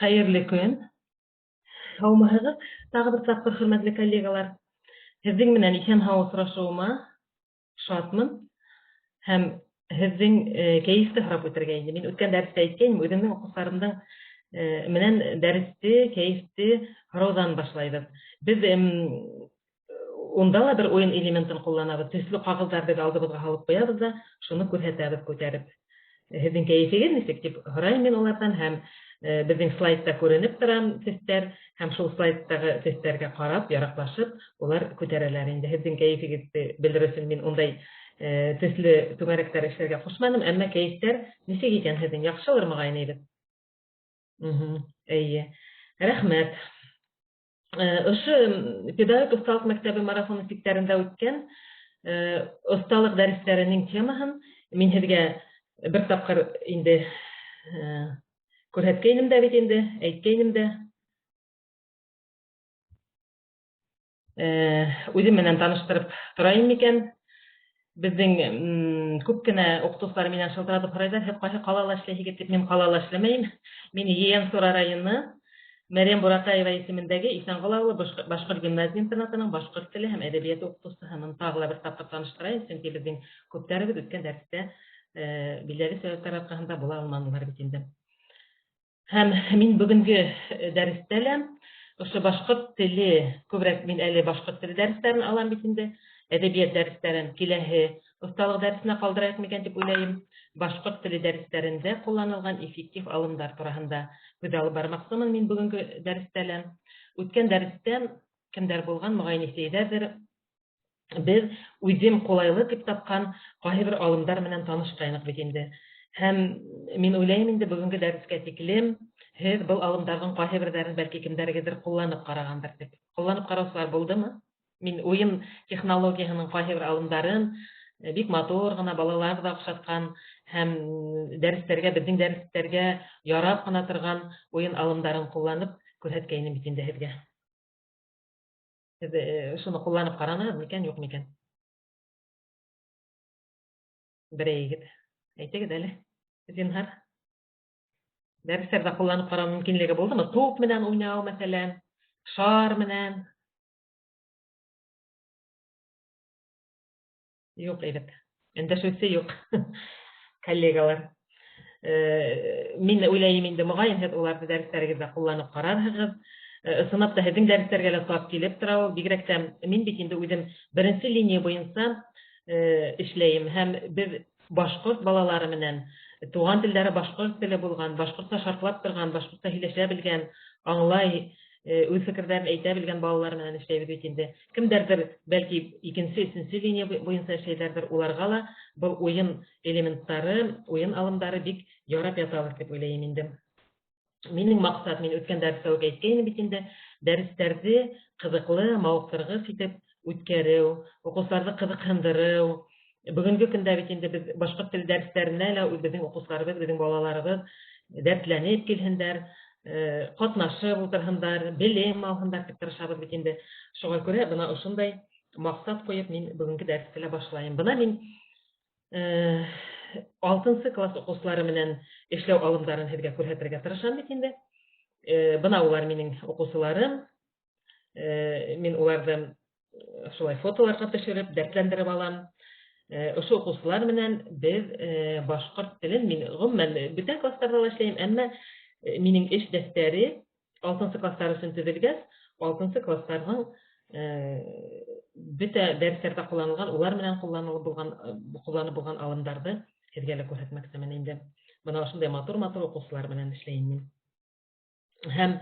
Hayırlı gün. Һаумыһығыҙ, тағы бер тапкыр хөрмәтле коллегалар. Һеҙҙең менән исән һау осрашыуыма шатмын һәм һеҙҙең кәйефте һорап үтергә инде. Мин үткән дәрестә әйткәйнем, үҙемнең уҡыусыларымдың менән дәресте, кәйефте һорауҙан башлайбыҙ. Беҙ унда ла бер уйын элементын ҡулланабыҙ. Төслө ҡағыҙҙар беҙ алдыбыҙға һалып ҡуябыҙ ҙа, шуны күрһәтәбеҙ күтәреп. Һеҙҙең кәйефегеҙ нисек дип һорайым мин уларҙан һәм безнең слайдта күренеп тора төҫтәр һәм шул слайдтағы төҫтәргә ҡарап, яраҡлашып, улар күтәрәләр инде. Һеҙҙең кәйефегеҙҙе белер өсөн мин ундай төҫлө түңәрәктәр эшләргә ҡушманым, әммә кәйефтәр нисек икән һеҙҙең? Яҡшылыр мөғәйен әйбеҙ. Эйе. Рәхмәт. Ошо педагог осталыҡ мәктәбе марафон эҫтектәрендә үткән осталыҡ дәрестәренең темаһын мин һеҙгә бер тапҡыр инде күрһәткәйнем дә бит инде, әйткәйнем дә. Үҙем менән таныштырып торайым микән? Беҙҙең күп кенә уҡытыусылар минән шылтыратып һорайҙар, һеҙ ҡайһы ҡалала эшләйһегеҙ дип. Мин ҡалала эшләмәйем. Мин Йыйансура районы Мәрйәм Бураҡаева исемендәге Иҫәнғол ауылы башҡорт гимназия-интернатының башҡорт теле һәм әҙәбиәте уҡытыусыһымын. Тағы ла бер тапҡыр таныштырайым, сөнки беҙҙең күптәребеҙ үткән дәрестә билдәле сәбәптәр арҡаһында була алманылар бит инде. Һәм мин бөгөнгө дәрестә лә ошо башҡорт теле, күберәк мин әле башҡорт теле дәрестәрен алам бит инде, әҙәбиәт дәрестәрен киләһе осталыҡ дәресенә ҡалдырайыҡ микән дип уйлайым. Башҡорт теле дәрестәрендә ҡулланылған эффектив алымдар тураһында һүҙ алып бармаҡсымын мин бөгөнгө дәрестә лә. Үткән дәрестә кемдәр булған, мөғәйен иҫәйҙәрҙер, беҙ үҙем ҡулайлы дип тапҡан ҡайһы бер алымдар менән танышҡайныҡ бит инде. Һәм мин уйлайым инде бөгөнгө дәрескә тиклем һеҙ был алымдарҙың ҡайһы берҙәрен бәлки кемдәрегеҙҙер ҡулланып ҡарағандар дип. Ҡулланып ҡараусылар булдымы? Мин уйын технологияһының ҡайһы бер алымдарын бик матур ғына балалар ҙа оҡшатҡан һәм дәрестәргә, беҙҙең дәрестәргә ярап ҡына торған уйын алымдарын ҡулланып күрһәткәйнем бит инде һеҙгә. Һеҙ шуны ҡулланып ҡаранығыҙ микән, юҡ микән? Берәйегеҙ әйтегеҙ әле, зинһар. Дәрестәрҙә ҡулланып ҡарау мөмкинлеге булдымы? Туп менән уйнау, мәҫәлән, шар менән. Юҡ, әйбәт. Өндәшеүсе юҡ. Коллегалар. Мин уйлайым инде, мөғәйен һеҙ уларҙы дәрестәрегеҙҙә ҡулланып ҡарарһығыҙ. Сынапта һеҙҙең дәрестәргә лә саб килеп тора ул. Бигерәк тә мин бит инде үҙем беренсе линия буйынса эшләйем һәм беҙ башҡорт балалары менән туған телдәре башҡорт теле булған, башҡортса шартлап торған, башҡортса һөйләшә белгән, аңлай, үҙ фекерҙәрен әйтә белгән балалар менән эшләйбеҙ бит инде. Кемдәрҙер бәлки икенсе, өсөнсө линия буйынса эшләйҙәрҙер, уларға ла был уйын элементтары, уйын алымдары бик ярап яталыр дип уйлайым инде. Минең маҡсат, мин үткән дәрестә үк әйткәйнем бит инде, дәрестәрҙе ҡыҙыҡлы, мауыҡтырғыс итеп үткәреү, уҡыусыларҙы ҡыҙыҡһындырыу. Бөгөнгө көндә бит инде беҙ башҡорт теле дәрестәренә лә беҙҙең уҡыусыларыбыҙ, беҙҙең балаларыбыҙ дәртләнеп килһендәр, ҡатнашып ултырһындар, белем алһындар тип тырышабыҙ бит инде. Шуға күрә бына ошондай маҡсат ҡуйып мин бөгөнгө дәресте лә башлайым. Бына мин 6-нсы класс уҡыусылары менән эшләү алымдарын һеҙгә күрһәтергә тырышам бит инде. Бына улар минең уҡыусыларым. Мин уларҙы шулай фотоларға төшөрөп, дәртләндереп алам. Ошо уҡыусылар менән беҙ башҡорт телен, мин ғөмүмән бөтә кластарҙа ла эшләйем, әммә минең эш дәфтәре 6-нсы кластар өсөн төҙөлгәс, 6-нсы кластарҙың бөтә дәрестәрҙә ҡулланылған, улар менән ҡулланылып булған алымдарҙы һеҙгә лә күрһәтмәксемен инде. Бына ошондай матур-матур уҡыусылар менән эшләйем мин. Һәм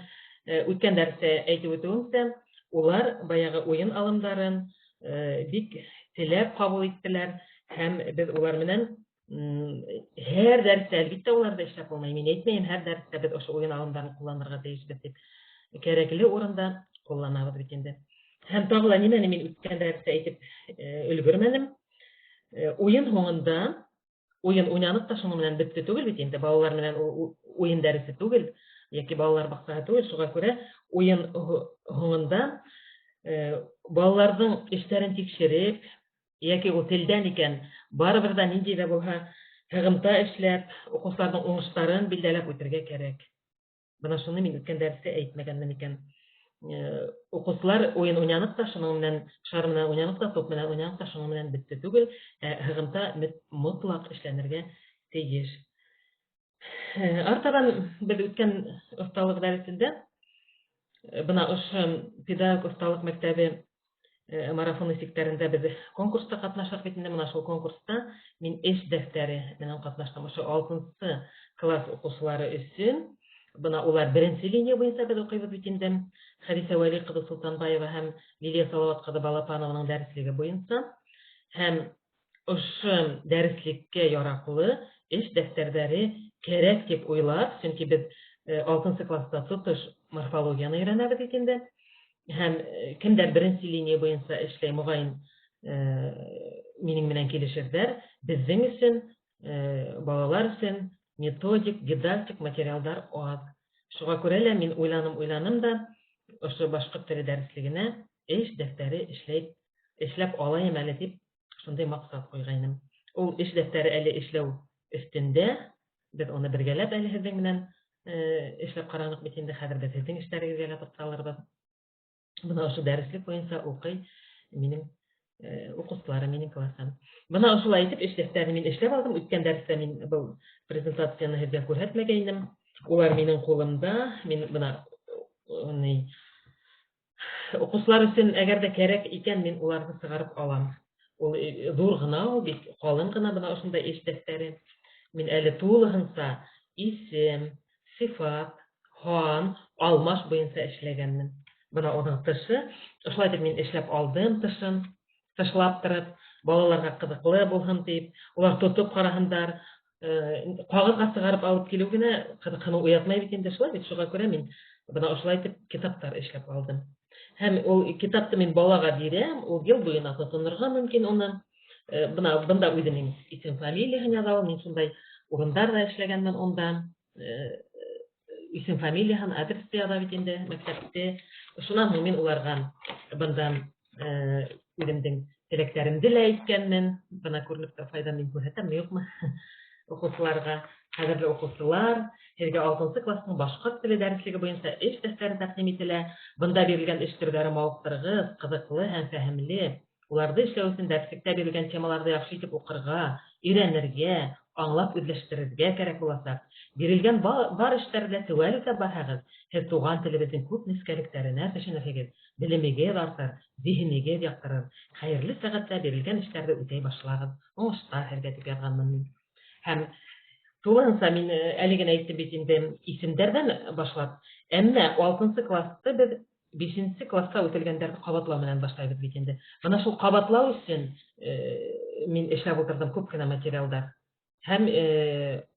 үткән дәрестә әйтеп үтеүемсә, улар баяғы уйын алымдарын бик теләп ҡабул иттеләр һәм беҙ улар менән һәр дәрестә, әлбиттә уларҙы эшләп булмай. Мин әйтмәйем, һәр дәрестә беҙ ошо уйын алымдарын ҡулланырға тейешбеҙ дип. Кәрәкле урында ҡулланабыҙ бит инде. Һәм тағы ла нимәне мин үткән дәрестә әйтеп өлгөрмәнем. Уйын һуңында, уйын уйнанып та шуның менән бөттө түгел бит инде. Балалар менән уйын дәресе түгел, йәки балалар баҡсаһы түгел. Шуға күрә уйын һуңында балаларҙың эштәрен тикшереп, йәки ул телдән икән, барыбер ҙа ниндәй ҙә булһа һығымта эшләп, уҡыусыларҙың уңыштарын билдәләп үтергә кәрәк. Бына шуны мин үткән дәрестә әйтмәгәнмен икән. Укучылар уен уйнанып та, шуның менән шар менән уйнанып та, топ менән уйнанып та, шуның менән бетте түгел. Һыгымта мотлак эшләнергә тейеш. Артадан без үткән осталык дәресендә бына ошо педагог осталык мәктәбе марафон исектәрендә без конкурста катнашак бит инде. Менә шул конкурста мин эш дәфтәре менән катнаштым. Ошо 6нчы класс укучылары өчен бына улар беренче линия буенча без укыйбыз бит инде. Хәдисә Вәли кызы Султанбаева һәм Лилия Салават кызы Балапанованың дәреслеге буенча һәм ошо дәреслеккә яраклы эш дәфтәрләре кирәк дип уйлап, чөнки без 6нчы класста тотыш морфологияны өйрәнәбез бит инде. Һәм кемдер беренче линия буенча эшләй, мөгаен минең менән килешерҙәр, безнең өчен, балалар өчен методик, дидактик материалдар аз. Шуңа күрә лә мин уйланым да, ошо башҡорт теле дәреслегенә эш дәфтәре эшләп алайым әле дип, шундай маҡсат ҡуйғайным. Ул эш дәфтәре әле эшләү өҫтөндә, без уны бергәләп әле һеҙҙең менән эшләп ҡараныҡ бит инде. Хәҙер беҙ һеҙҙең эштәрегеҙгә лә туҡталырбыҙ. Бына ошо дәреслек буйынса уҡый минең уҡыусыларым, минең классым. Бына ошолай итеп эш дәфтәрен мин эшләп алдым. Үткән дәрестә мин был презентацияны һеҙгә күрһәтмәгәйнем. Улар минең ҡулымда. Мин бына уҡыусылар өсөн әгәр дә кәрәк икән, мин уларҙы сығарып алам. Ул ҙур ғына, ул бик ҡалын ғына бына ошондай эш дәфтәре. Мин әле тулыһынса исем, сифат, һан, алмаш буйынса эшләгәнмен. Бына уның тышы. Ошолай итеп мин эшләп алдым тышын, тышлап торып, балаларға ҡыҙыҡлы булһын тип, улар тотоп ҡараһындар. Ҡағыҙға сығарып алып килеү генә ҡыҙыҡһыныу уятмай бит инде, шулай бит. Шуға күрә мин бына ошолай итеп китаптар эшләп алдым. Һәм ул китапты мин балаға бирәм, ул йыл буйына тотонорға мөмкин уны. Бында үҙенең исем фамилияһын яҙа ул. Мин шундай урындар да эшләгәнмен унда. Исем фамилияһын, адресты яҙа бит инде мәктәпте. Шунан һуң мин уларға бында үҙемдең теләктәремде лә әйткәнмен. Бына күренеп тора, файда мин күрһәтәмме, юҡмы уҡыусыларға. Ҡәҙерле уҡыусылар, һеҙгә 6нчы кластың башҡорт теле дәреслеге буйынса эш дәфтәре тәҡдим ителә. Бында бирелгән эш төрҙәре мауыҡтырғыс, ҡыҙыҡлы һәм фәһемле. Уларҙы эшләү өсөн дәреслектә бирелгән темаларҙы яҡшы итеп уҡырға, өйрәнергә, аңлап үҙләштерергә кәрәк буласаҡ. Бирелгән бар эштәрҙә теүәл үтәп барһағыҙ, һеҙ туған телебеҙҙең күп нескәлектәренә төшөнөрһөгөҙ, белемегеҙ артыр, зиһенегеҙ яҡтырыр. Хәйерле сәғәттә бирелгән эштәрҙе үтәй башлағыҙ. Уңыштар һеҙгә тип яҙғанмын мин. Һәм тулыһынса мин әле генә әйттем бит инде исемдәрҙән башлап, әммә 6нчы класты беҙ 5нче класста үтелгәндәрҙе ҡабатлау менән башлайбыҙ бит инде. Бына шул ҡабатлау өсөн мин эшләп ултырҙым күп кенә материалдар. Һәм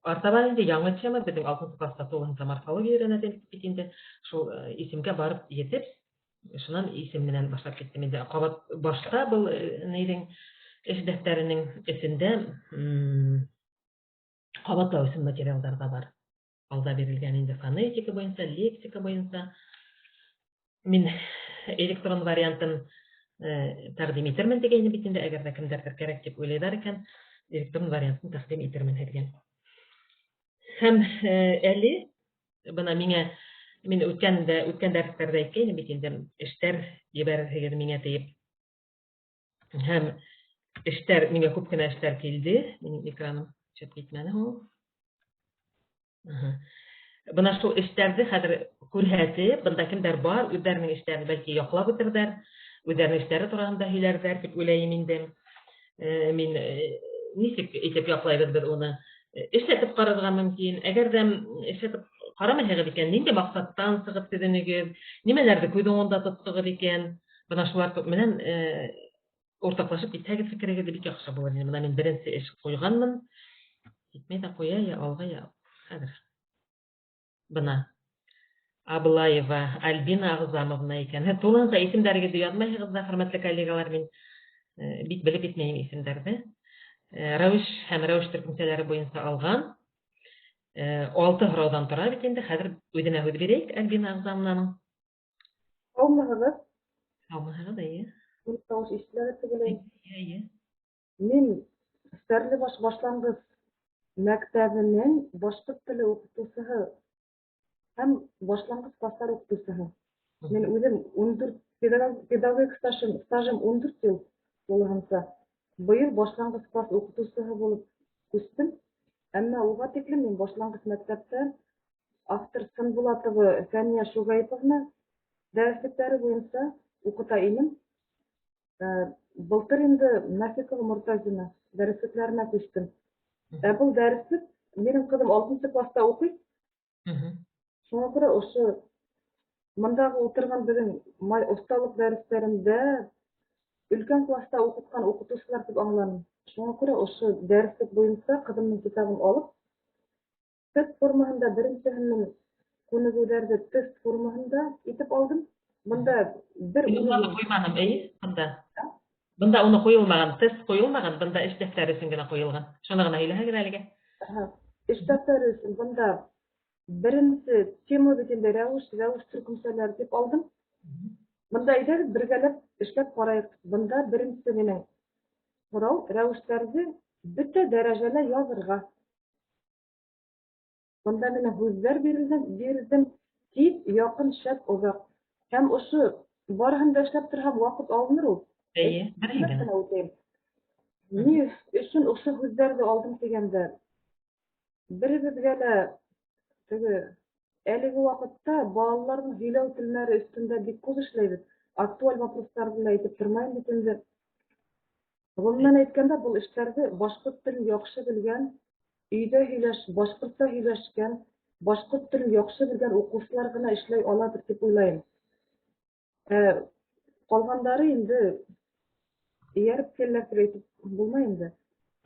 артабан инде яңы тема, беҙҙең 6нчы класста тулыһынса морфология өйрәнәбеҙ бит инде. Шул исемгә барып етеп, шунан исем менән башлап киттем инде. Башта был нейҙең эш дәфтәренең эсендә ҡабатлау өсөн материалдар ҙа бар. Алда бирелгән инде фонетика буйынса, лексика буйынса. Мин электрон вариантын тәҡдим итермен дигәйнем бит инде, әгәр ҙә кемдәрҙер кәрәк дип уйлайҙар икән, электрон вариантын тәҡдим итермен һеҙгә. Һәм әле бына миңә, мин үткән дәрестәрҙә әйткәйнем бит инде, эштәр ебәрерһегеҙ миңә тиеп. Һәм эштәр, миңә күп кенә эштәр килде. Минең экраным чыгып китмәне һуң. Бына шул эштәрҙе хәҙер күрһәтеп, бында кемдәр бар, үҙҙәренең эштәрен бәлки яҡлап үтерҙәр, үҙҙәренең эштәре тураһында һөйләрҙәр дип уйлайым инде. Мин нисек итеп яҡлайбыҙ беҙ уны? Эшләтеп ҡарарға мөмкин. Әгәр ҙә эшләтеп ҡарамайһығыҙ икән, ниндәй маҡсаттан сығып төҙөнөгөҙ, нимәләрҙе күҙ уңында тоттоғоҙ икән? Бына шулар менән уртаҡлашып китһәгеҙ, фекерегеҙҙе бик яҡшы булыр. Бына мин беренсе эш ҡуйғанмын. Китмәй ҙә ҡуя, я алға, я хәҙер. Бына Аблаева Альбина Ағзамовна икән. Һеҙ тулыһынса исемдәрегеҙҙе яҙмайһығыҙ ҙа, хөрмәтле коллегалар, мин бик белеп етмәйем исемдәрҙе. Рәүеш һәм рәүеш төркөмсәләре буйынса алған. 6 һорауҙан тора бит инде. Хәҙер үҙенә һүҙ бирәйек Альбина Ағзамовнаның. Һаумыһығыҙ? Һаумыһығыҙ, эйе. Тауыш ишетелә түгел. Эйе. Мин Стәрлебаш башланғыс мәктәбенең башҡорт теле уҡытыусыһы һәм башлангыч класслар укытучыһы. Мен үзем 14 педагогик стажым 14 ел булганса, быел башлангыч класс укытучыһы булып үстем. Әмма уга тиклем мин башлангыч мәктәптә автор Сынбулатова Фәния Шугайповна дәреслектәре буенча укыта идем. Былтыр инде Нафикова Муртазина дәреслекләренә күчтем. Бұл дәреслек минем кызым 6 класста укый. Шуңа күрә ошо мындагы утырган безнең осталык дәресләрендә өлкән класста укыткан укытучылар дип аңланым. Шуңа күрә ошо дәреслек буенча кызымның китабын алып, тест формаһында беренчеһенең күнегүләрне тест формаһында итеп алдым. Бында бер Уны куйманым, бында. Бында уны куелмаган, тест куелмаган, бында эш дәфтәре өчен генә куелган. Шуны гына һөйләһәгез әлегә. Эш дәфтәре өчен бында беренче тема битендә рәвеш төркемсәләр дип алдым. Бында әйдәгез бергәләп эшләп карайык. Бында беренче минең сорау рәвешләрне бөтә дәрәҗәлә язырга. Бында мине һүзләр бирелдем, тиз, якын, шәп, озак. Һәм ошо барыһын да эшләп торган вакыт алыныр ул. Ни өчен ошо һүзләрне алдым дигәндә, беребезгә лә әлеге вакытта балаларның һөйләү телләре өстендә бик күп эшләйбез. Актуаль вопрослар белән әйтеп тормыйм бит инде. Гомумән әйткәндә, бу эшләрне башкорт телен яхшы белгән, өйдә башкортча һөйләшкән, башкорт телен яхшы белгән укучылар гына эшләй алабыз дип уйлыйм. Калгандары инде ярып келләр әйтеп булмый инде.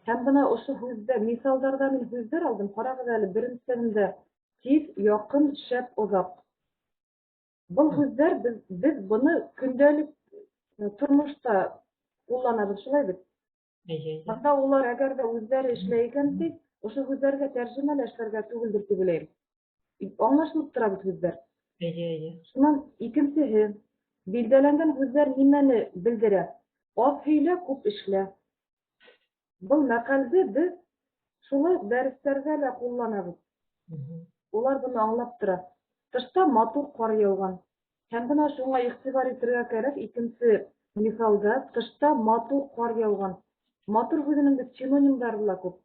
Һәм бына ошо һүздә, мисалдарда мин һүзләр алдым. Карагыз әле, беренчесендә тиз, якын, шәп, озак. Бұл һүзләр без буны көндәлек тормышта кулланабыз, шулай бит. Бында улар әгәр дә үзләре эшләгән тиз, ошо һүзләргә тәрҗемәләр эшләргә түгелдер дип уйлыйм. Аңлашылып тора бит һүзләр. Шуннан икенчеһе, билдәләнгән һүзләр нимәне белдерә? Аз һөйлә, күп эшлә. Бұл мәкалде без шулай дәресләрдә лә кулланабыз. Улар буны аңлап тора. Тышта матур кар яуган. Һәм бына шуңа игътибар итәргә кирәк. Икенче мисалда тышта матур кар яуган. Матур һүзенең дә синонимдары ла күп.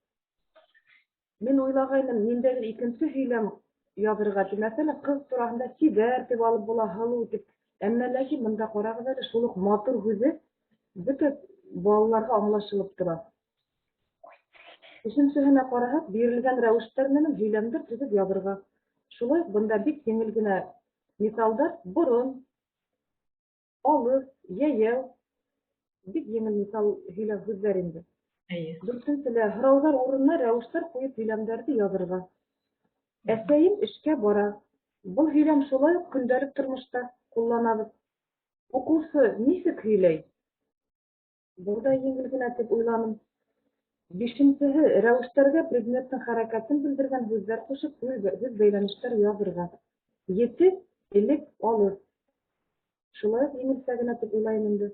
Мин уйлагайным, ниндәйдер икенче һөйләм язырга. Мәсәлән, кыз тураһында сибәр дип алып була, һылыу дип. Әмма ләкин монда карагыз әле, шул ук матур һүзе бөтен балаларга аңлашылып тора. Өченчеһенә караһак, бирелгән рәвештәр менән һөйләмдә төзеп язырга. Шулай бында бик еңел генә мисалдар, борын, алыс, яяу, бик еңел мисал һөйләп һүзләр инде. Дүртенчелә һораулар урынына рәвештәр куеп һөйләмдәрне язырга. Әсәйем эшкә бара. Бұл һөйләм шулай ук көндәлек тормышта кулланабыз. Укучы нисек һөйләй? Burada еңел генә дип уйланым. Бишенчеһе рәвештәргә предметның хәрәкәтен белдергән һүзләр кушып, һүз бәйләнешләр язырга. 7 элек алыс. Шулай еңелсә генә дип уйлайм инде.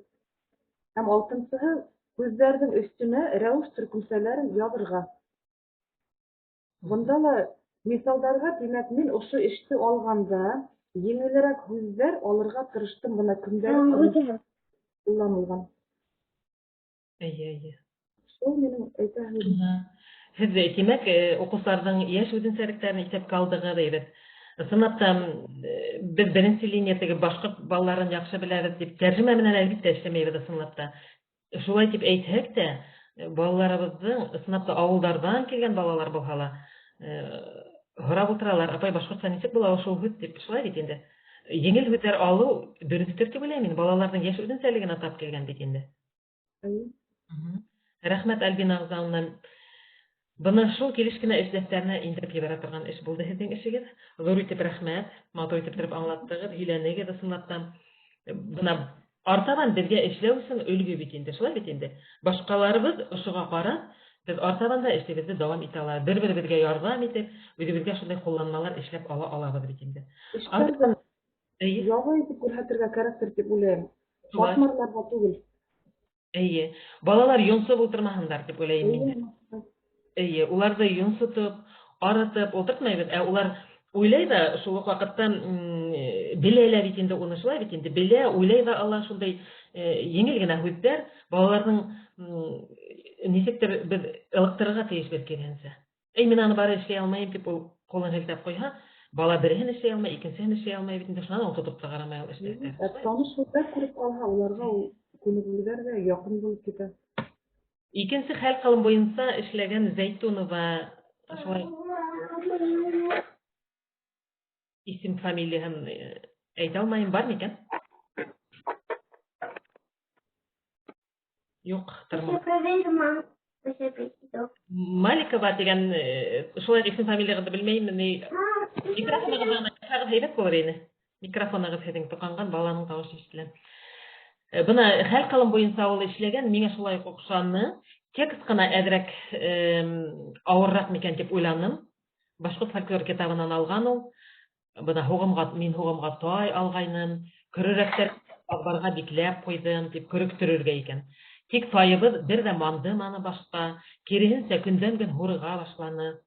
Һәм 6-нчыһы һүзләрнең өстенә рәвеш төркемсәләрен язырга. Бunda ла мисалдарга, димәк, мин ошо эште алганда еңелрәк һүзләр алырга тырыштым, бына көндәлек кулланылган. Шул минең әйтәһем. Һез димәк, укучыларның яшь үзенчәлекләрен исәпкә алдыгы дибез. Сынапта без беренче линиядәге башкорт балаларын яхшы беләбез дип тәрҗемә менән әлбәттә эшләмәйбез сынапта. Шулай дип әйтһәк тә, балаларыбызның сынапта авылдардан килгән балалар булһалар, һорап утыралар, апай, башкортча ничек була шул һүз дип, шулай бит инде. Еңел һүзләр алу дөрестер дип уйлыйм мин, балаларның яшь үзенчәлеген атап килгән бит инде. Рәхмәт, Альбина Гызановна. Бына шул килеш кенә эш дәфтәренә индереп ебәрә торган эш булды һезнең эшегез. Зур итеп рәхмәт. Матур итеп торып аңлаттыгыз, һөйләнегез ысынлаптан. Бына артабан безгә эшләү өчен өлге бит инде, шулай бит инде. Башкаларыбыз ошыга карап, без артабан да эшләбезне дәвам итә алабыз. Бер-беребезгә ярдәм итеп, үзебезгә шундый кулланмалар эшләп ала алабыз бит инде. Яңа итеп күрһәтергә кирәктер дип уйлыйм. Шатмарларга түгел. Балалар йонсып утырмаһындар дип уйлыйм мин. Уларды йонсытып, арытып утыртмайбыз, улар Уйлай да шул ук вакытта беләләр бит инде уны шулай бит инде белә, уйлай да ала шундай еңел генә һүзләр балаларның ничектер без ылыктырырга тиеш бер кирәнсә. Мин аны бары эшләй алмыйм дип ул кулын һелтәп куйһа, бала берен эшләй алмый, икенчесен эшләй алмый бит инде шуннан ул тотып та карамай ул эшләргә. Таныш һүзләр күреп алһа, уларга ул күнегүләр дә якын булып китә. Икенче хәл кылым буенча эшләгән Зәйтунова шулай исем фамилияһын әйтә алмыйм, бар микән? Юк, тормый. Маликова дигән шулай исем фамилиягызды белмәйм, микрофоныгызны ачсагыз һәйбәт булыр иде. Микрофоныгыз һеҙҙең тоҡанған, баланың тауышы ишетелә. Бына хәл ҡылым буйынса ул эшләгән, миңә шулай оҡшаны. Текст ҡына әҙерәк ауырыраҡ микән тип уйланым. Башҡорт фольклор китабынан алған ул. Бына мин һуғымға тай алғайным, көрөрәктәр аҙбарға бикләп ҡуйҙым, тип көрөктөрөргә икән. Тик тайыбыҙ бер ҙә мандыманы башҡа, киреһенсә көндән-көн һурыға башланы.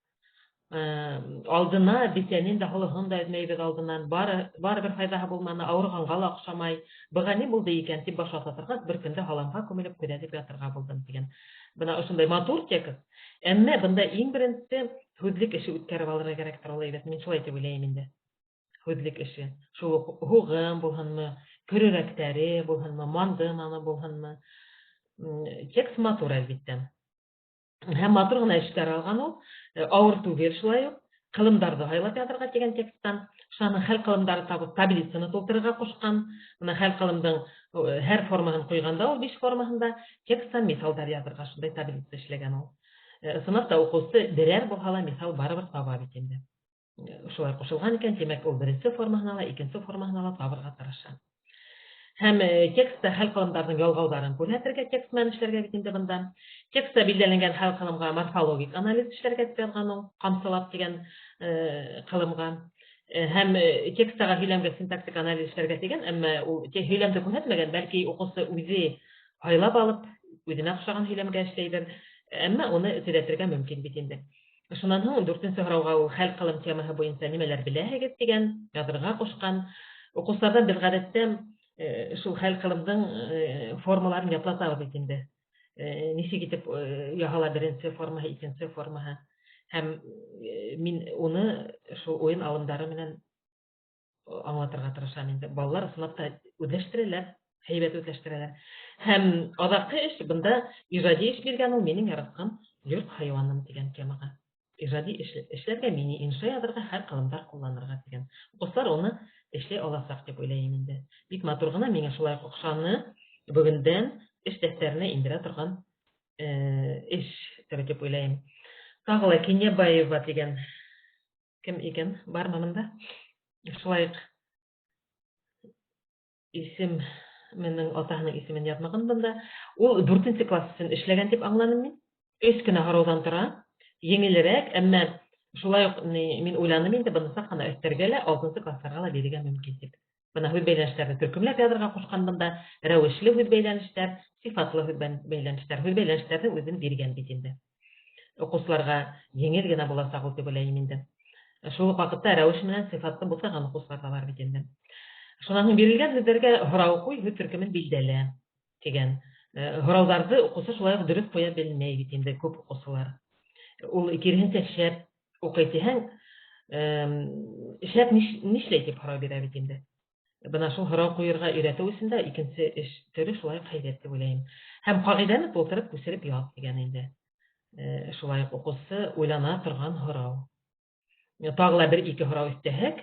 Алдына бисәнен дә һолоһон да эҙмәйбеҙ алдынан, барыбер файҙаһы булманы, ауырығанға ла оҡшамай. Быға ни булды икән тип баш вататырғас, бер көндә һаламға күмелеп күҙәтеп ятырға булдым тигән. Бына ошондай матур текст. Әммә бында иң беренсе һүҙлек эше үткәреп алырға кәрәктер ул әйбәт. Мин шулай тип уйлайым инде. Һүҙлек эше. Шул һуғым булһынмы, көрөрәктәре булһынмы, мандыманы булһынмы. Текст матур әлбиттә. Һәм матур гына эштәр алған ул, ауыр түгел шулай ук, ҡылымдарҙы һайлап ятырға тигән текстан, шуның хәл ҡылымдары табып таблицаны тултырырға ҡушҡан, бына хәл ҡылымдың һәр формаһын ҡуйғанда, ул 5 формаһында текстан миҫалдар ятырға шундай таблица эшләгән ул. Сынафта уҡыусы берәр булһа ла миҫал барыбер таба бит инде. Шулай ҡушылған икән, тимәк, ул беренсе формаһына ла, икенсе формаһына ла табырға тырыша. Һәм текстта хәл ҡылымдарҙың ялғауҙарын күрһәтергә текст менән эшләргә бит инде бында. Текстта билдәләнгән хәл ҡылымға морфологик анализ эшләргә дип яҙған ул, ҡамсылап дигән ҡылымға. Һәм текстаға һөйләмгә синтаксик анализ эшләргә тигән, әммә ул һөйләмде күрһәтмәгән, бәлки уҡыусы үҙе һайлап алып, үҙенә оҡшаған һөйләмгә эшләйҙер. Әммә уны төҙәтергә мөмкин бит инде. Шунан һуң 4-нче һорауға ул хәл ҡылым темаһы буйынса нимәләр беләһегеҙ тигән, яҙырға ҡушҡан. Уҡыусыларҙан беҙ ғәҙәттә шул хәл ҡылымдың формаларын ятлатабыҙ бит инде. Нисек итеп яһала беренсе формаһы, икенсе формаһы. Һәм мин уны шул уйын алымдары менән аңлатырға тырышам инде. Балалар сынафта үҙләштерәләр, һәйбәт үҙләштерәләр. Һәм аҙаҡҡы эш бында ижади эш биргән ул минең яратҡан йорт хайуаным тигән темаға. Ижади эшләргә, мини инша яҙырға, хәл ҡылымдар ҡулланырға тигән. Уҡыусылар уны эшләй аласаҡ дип уйлайым инде. Бик матур ғына, миңә шулай оҡшаны. Бөгөндән эш дәфтәренә индерә торған эш түрә дип уйлайым. Тағы ла Кинйәбаева дигән кем икән, бармы бында? Шулай исем, минең атаһының исемен яҙмаған бында. Ул 4-нче класс өсөн эшләгән дип аңланым мин. 3 кенә һорауҙан тора. Еңелерәк, әммә шулай уҡ мин уйланым инде, быны саҡ ҡына өҫтәргә лә 6-нчы кластарға ла бирергә мөмкин дип. Бына һүҙ бәйләнештәрҙе төркөмләп яҙырға ҡушҡан бында, рәүешле һүҙ бәйләнештәр, сифатлы һүҙ бәйләнештәр. Һүҙ бәйләнештәрҙе үҙен биргән бит инде. Уҡыусыларға еңел генә буласаҡ ул дип уйлайым инде. Шул уҡ ваҡытта рәүеш менән сифатты бутаған уҡыусылар да бар бит инде. Шунан һуң бирелгән һүҙҙәргә һорау ҡуй, һүҙ төркөмөн билдәлә тигән. Һорауҙарҙы уҡыусы шулай уҡ дөрөҫ ҡуя белмәй бит инде күп уҡыусылар. Ул киреһенсә шәп уҡый тиһәң, шәп нишләй тип һорау бирә бит инде. Бына шул һорау ҡуйырға өйрәтеү өсөн дә икенсе эш төрө шулай ҡәйҙәт дип уйлайым. Һәм ҡағиҙәне тултырып күсереп яҙ тигән инде. Шулай уҡ уҡыусы уйлана торған һорау. Тағы ла 1-2 һорау өҫтәһәк,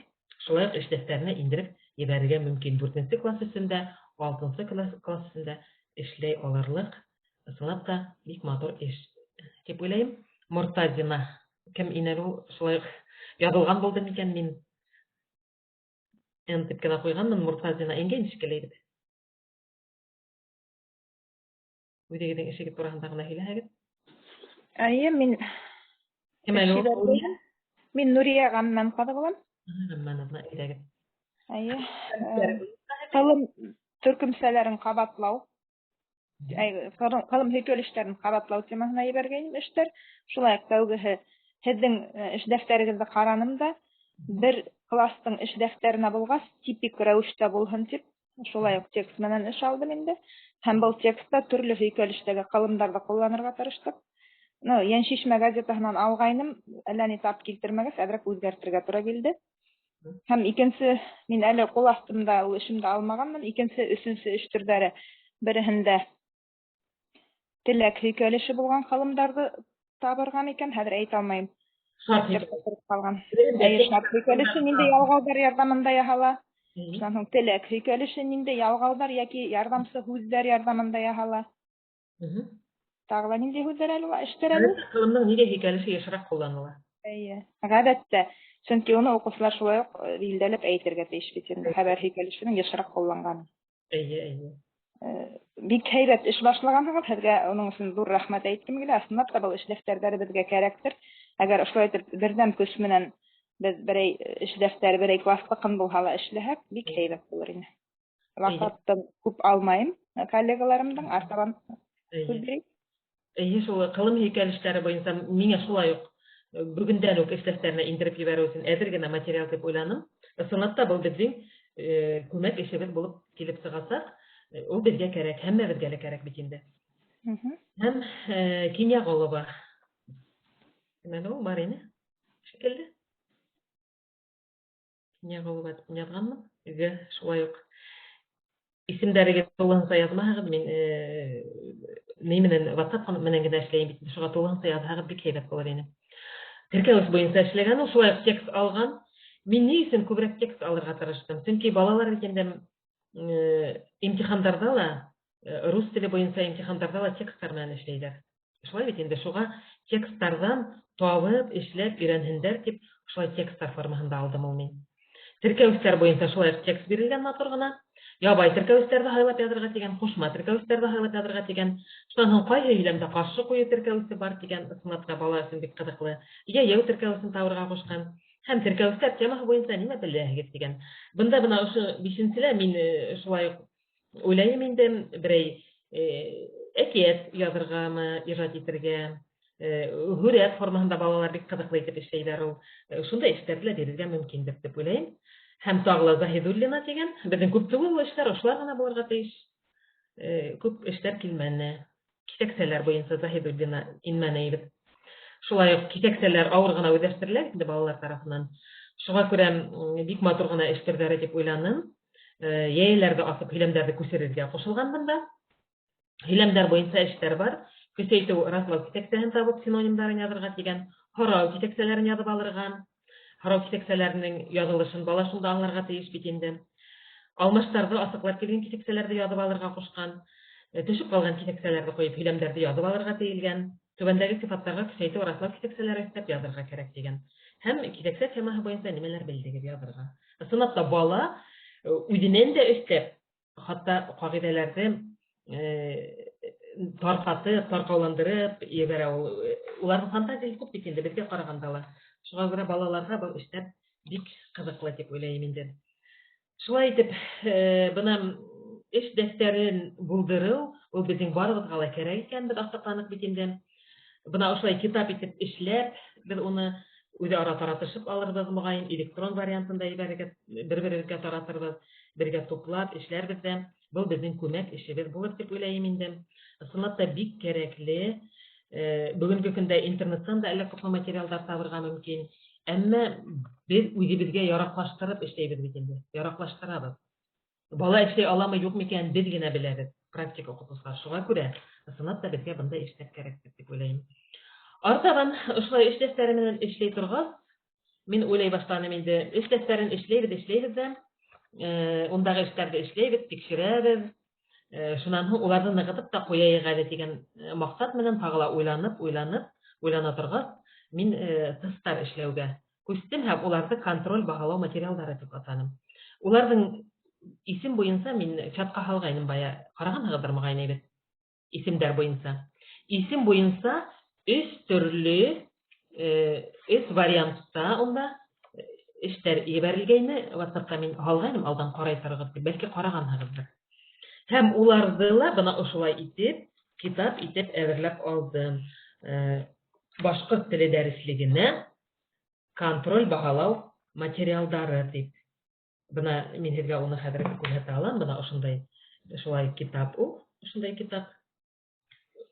шулай уҡ эш дәфтәренә индереп ебәрергә мөмкин. 4-нче класс өсөндә, 6-нчы класс өсөндә эшләй алырлыҡ, ысынлап та бик матур эш дип уйлайым. Мортазина кем инер ул? Шулай яҙылған булды микән мин? Тип кенә ҡуйғанмын, Мортазина ингән ишкеләйбеҙ. Үҙегеҙҙең эшегеҙ тураһында ғына һөйләһәгеҙ. Әйе, мин Нурия Ғаннан ҡаҙығылам. Ғаннан, әйҙәгеҙ. Әйе. Ҡылым төркөмсәләрен ҡабатлау, ҡылым һөйкәлештәрен ҡабатлау темаһына ебәргәйнем эштәр. Шулай уҡ тәүгеһе һеҙҙең эш дәфтәрегеҙҙе ҡараным да, bir класстың эш дәфтәренә булгас, типик рәвештә булһын дип, шулай ук текст менән эш алдым инде. Һәм был текстта төрле һөйкәлештәге кылымдарда кулланырга тырыштык. Ну, Йәншишмә газетаһынан алгайным, әллә ни тап килтермәгәс, әдрәк үзгәртергә туры килде. Һәм икенче, мин әле кул астымда ул эшемдә алмаганмын, икенче, өченче эш төрдәре береһендә теләк һөйкәлеше булган кылымдарды табырга микән, хәзер әйтә алмыйм. Шарт Калган. Шарт һөйкәлеше нинди ялгаудар ярдәмендә яһала? һөйкәлеше. Шуннан соң теләк һөйкәлеше нинди ялгаудар яки ярдәмче һүзләр ярдәмендә яһала? Тагы нинди һүзләр әле эштәр әле? Кылымның нигә һөйкәлеше ешрак кулланыла? Гадәттә, чөнки уны укучылар шулай ук билдәләп әйтергә тиеш бит инде. Хәбәр һөйкәлешенең ешрак кулланган. Бик һәйбәт эш башлагансыз, һезгә уның өчен зур рәхмәт әйткем килә. Аслында да бу эш дәфтәрләре безгә кирәктер. Әгәр ошолай итеп бердәм көч менән без берәй эш дәфтәре, берәй класслыкын булһа ла эшләһәк, бик һәйбәт булыр иде. Вакытты күп алмайм, коллегаларымның артабан күзләр. Шул кылым һөйкәлешләре буенча миңа шулай ук бүгендән үк эш дәфтәренә индереп җибәрү өчен әзер генә материал дип уйланым. Ысынлыкта бу безнең күмәк эшебез булып килеп чыгасак, ул безгә кирәк, һәммәбезгә лә кирәк бит инде. Һәм Киняголова. Менә ул бар ине. Шикелле. Киняголова язганмы? Шулай ук исемдәрегез тулыһынча язмаһагыз, мин менән WhatsApp менән генә эшләйм бит. Шуңа тулыһынча язһагыз бик һәйбәт булыр иде. Теркәү буенча эшләгән, ул шулай ук текст алган. Мин ни өчен күбрәк текст алырга тырыштым? Чөнки балалар икәндә имтихандарда ла, рус теле буенча имтихандарда ла текстлар менән эшләйләр. Шулай бит инде, шуңа текстлардан табып, эшләп өйрәнһеннәр дип, шулай текстлар формасында алдым ул мин. Теркәүчеләр буенча шулай текст бирелгән матур гына. Ябай теркәүчеләрдә хайлап язырга дигән, кушма теркәүчеләрдә хайлап язырга дигән. Шуннан соң кайһы һөйләмдә каршы кую теркәүче бар дигән, ысынлапка бала өчен бик кызыклы. Яу теркәүчен табырга кушкан. Һәм теркәүчеләр темасы буенча нимә беләһегез дигән. Бында бына ошо 5нчелә мин шулай уйлайм инде, берәй әкият языргамы, иҗат итәргә, хүрәт формасында балалар бик кызыклы итеп эшләйләр ул. Шундай эшләргә бирергә мөмкиндер дип уйлайм. Һәм Тагла Заһидуллина дигән, безнең күп түгел эшләр, ошолар гына булырга тиеш. Күп эшләр килмәне. Китәксәләр буенча Заһидуллина инмәне иде. Шулай ук китәксәләр авыр гына үзләштерелә инде балалар тарафыннан. Шуңа күрә бик матур гына эшләрдәре дип уйланым. Яйләрдә асып һөйләмдәрне күчерергә кушылган бында. Һөйләмдәр буенча эшләр бар. Көчәйтү, раслау китәксәһен табып синонимнарын язырга дигән, харау китәксәләрен язып алырга. Харау китәксәләренең язылышын бала шунда аңларга тиеш бит инде. Алмаштарды асыклап килгән китәксәләрне язып алырга кушкан. Төшүп калган китәксәләрне куеп һөйләмдәрне язып алырга тиелгән. Түбәндәге сыйфатларга көчәйтү, раслау китәксәләре өстәп язырга кирәк дигән. Һәм китәксә темасы буенча нимәләр белдегез язырга. Ысынлапта бала үзеннән дә өстәп, хатта кагыйдәләрне таркатып, таркауландырып, ебәрә ул. Уларның фантазиясе күп бит инде безгә караганда ла. Шуңа күрә балаларга бу эшләр бик кызыклы дип уйлыйм инде. Шулай итеп, бына эш дәфтәрен булдыру, ул безнең барыбызга ла кирәк икән, без ачыкланык бит инде. Бына ошолай китап итеп эшләп, без уны үзе-ара таратышып алырбыз, мөгаен электрон вариантында ибәргә, бер-беребезгә таратырбыз, бергә туплап эшләрбез дә. Бу безнең күмәк эшебез булыр дип уйлыйм инде. Ысынлап та бик кирәкле. Бүгенге көндә интернеттан да әллә күпме материалдар табырга мөмкин. Әмма без үзебезгә яраклаштырып эшләйбез бит инде. Яраклаштырабыз. Бала эшләй аламы юк микән без генә беләбез. Практика укытучылар. Шуңа күрә ысынлап та безгә бында эшләп кирәк дип уйлыйм. Артабан ошолай эш дәфтәре менән эшләй торгас, мин уйлай башладым инде. Эш дәфтәрен эшләйбез дә, ундагы эшләрне эшләйбез, тикшерәбез. Шуннан соң уларны ныгытып та куяйык әле дигән максат менән тагыла уйлана торгас, мин тесттар эшләүгә күчтем һәм уларны контроль багалау материаллары дип атадым. Уларның исем буенча мин чатка һалгайным бая. Караганыгыздыр мөгаен әйбәт. Исемдәр буенча. Исем буенча 3 төрле 3 вариантта онда эштәр ибәрелгәйне. WhatsApp'та мин һалгайным алдан карай торыгыз дип, бәлки караганыгыздыр. Һәм уларны ла бына ошолай итеп, китап итеп әзерләп алдым. Башкорт теле дәреслегенә контроль багалау материалдары дип. Бына мин һеҙгә уны хәҙер күрһәтә алам. Бына ошондай шулай китап ул. Ошондай китап.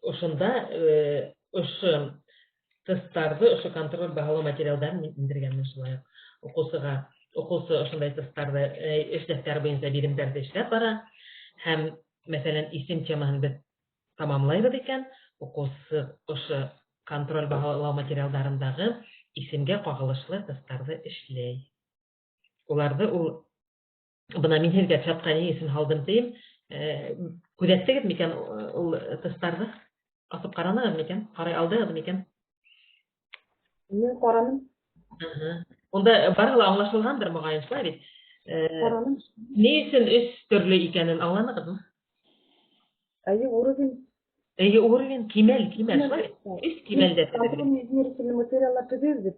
Ошонда ошо тесттарҙы, ошо контроль баһалау материалдарын индергәнмен шулай. Уҡыусы ошондай тесттарҙы эш дәфтәре буйынса биремдәрҙе эшләп бара. Һәм, мәсәлән, исем темаһын беҙ тамамлайбыҙ икән, уҡыусы ошо контроль баһалау материалдарындағы исемгә ҡағылышлы тесттарҙы эшләй. Уларҙы ул, бына мин һеҙгә чатҡа ни өсөн һалдым тием, күҙәттегеҙ микән ул тесттарҙы? Асып ҡаранығыҙ микән? Ҡарай алдығыҙ микән? Мин ҡараным. Унда барыһы ла аңлашылғандыр, моғайын, шулай бит. Ҡараным. Ни өсөн 3 төрлө икәнен аңланығыҙмы? Уровень. Уровень, кимәл, шулай. 3 кимәлдә төҙөлгән. Контроль измерительный материаллар төҙөбөҙ бит.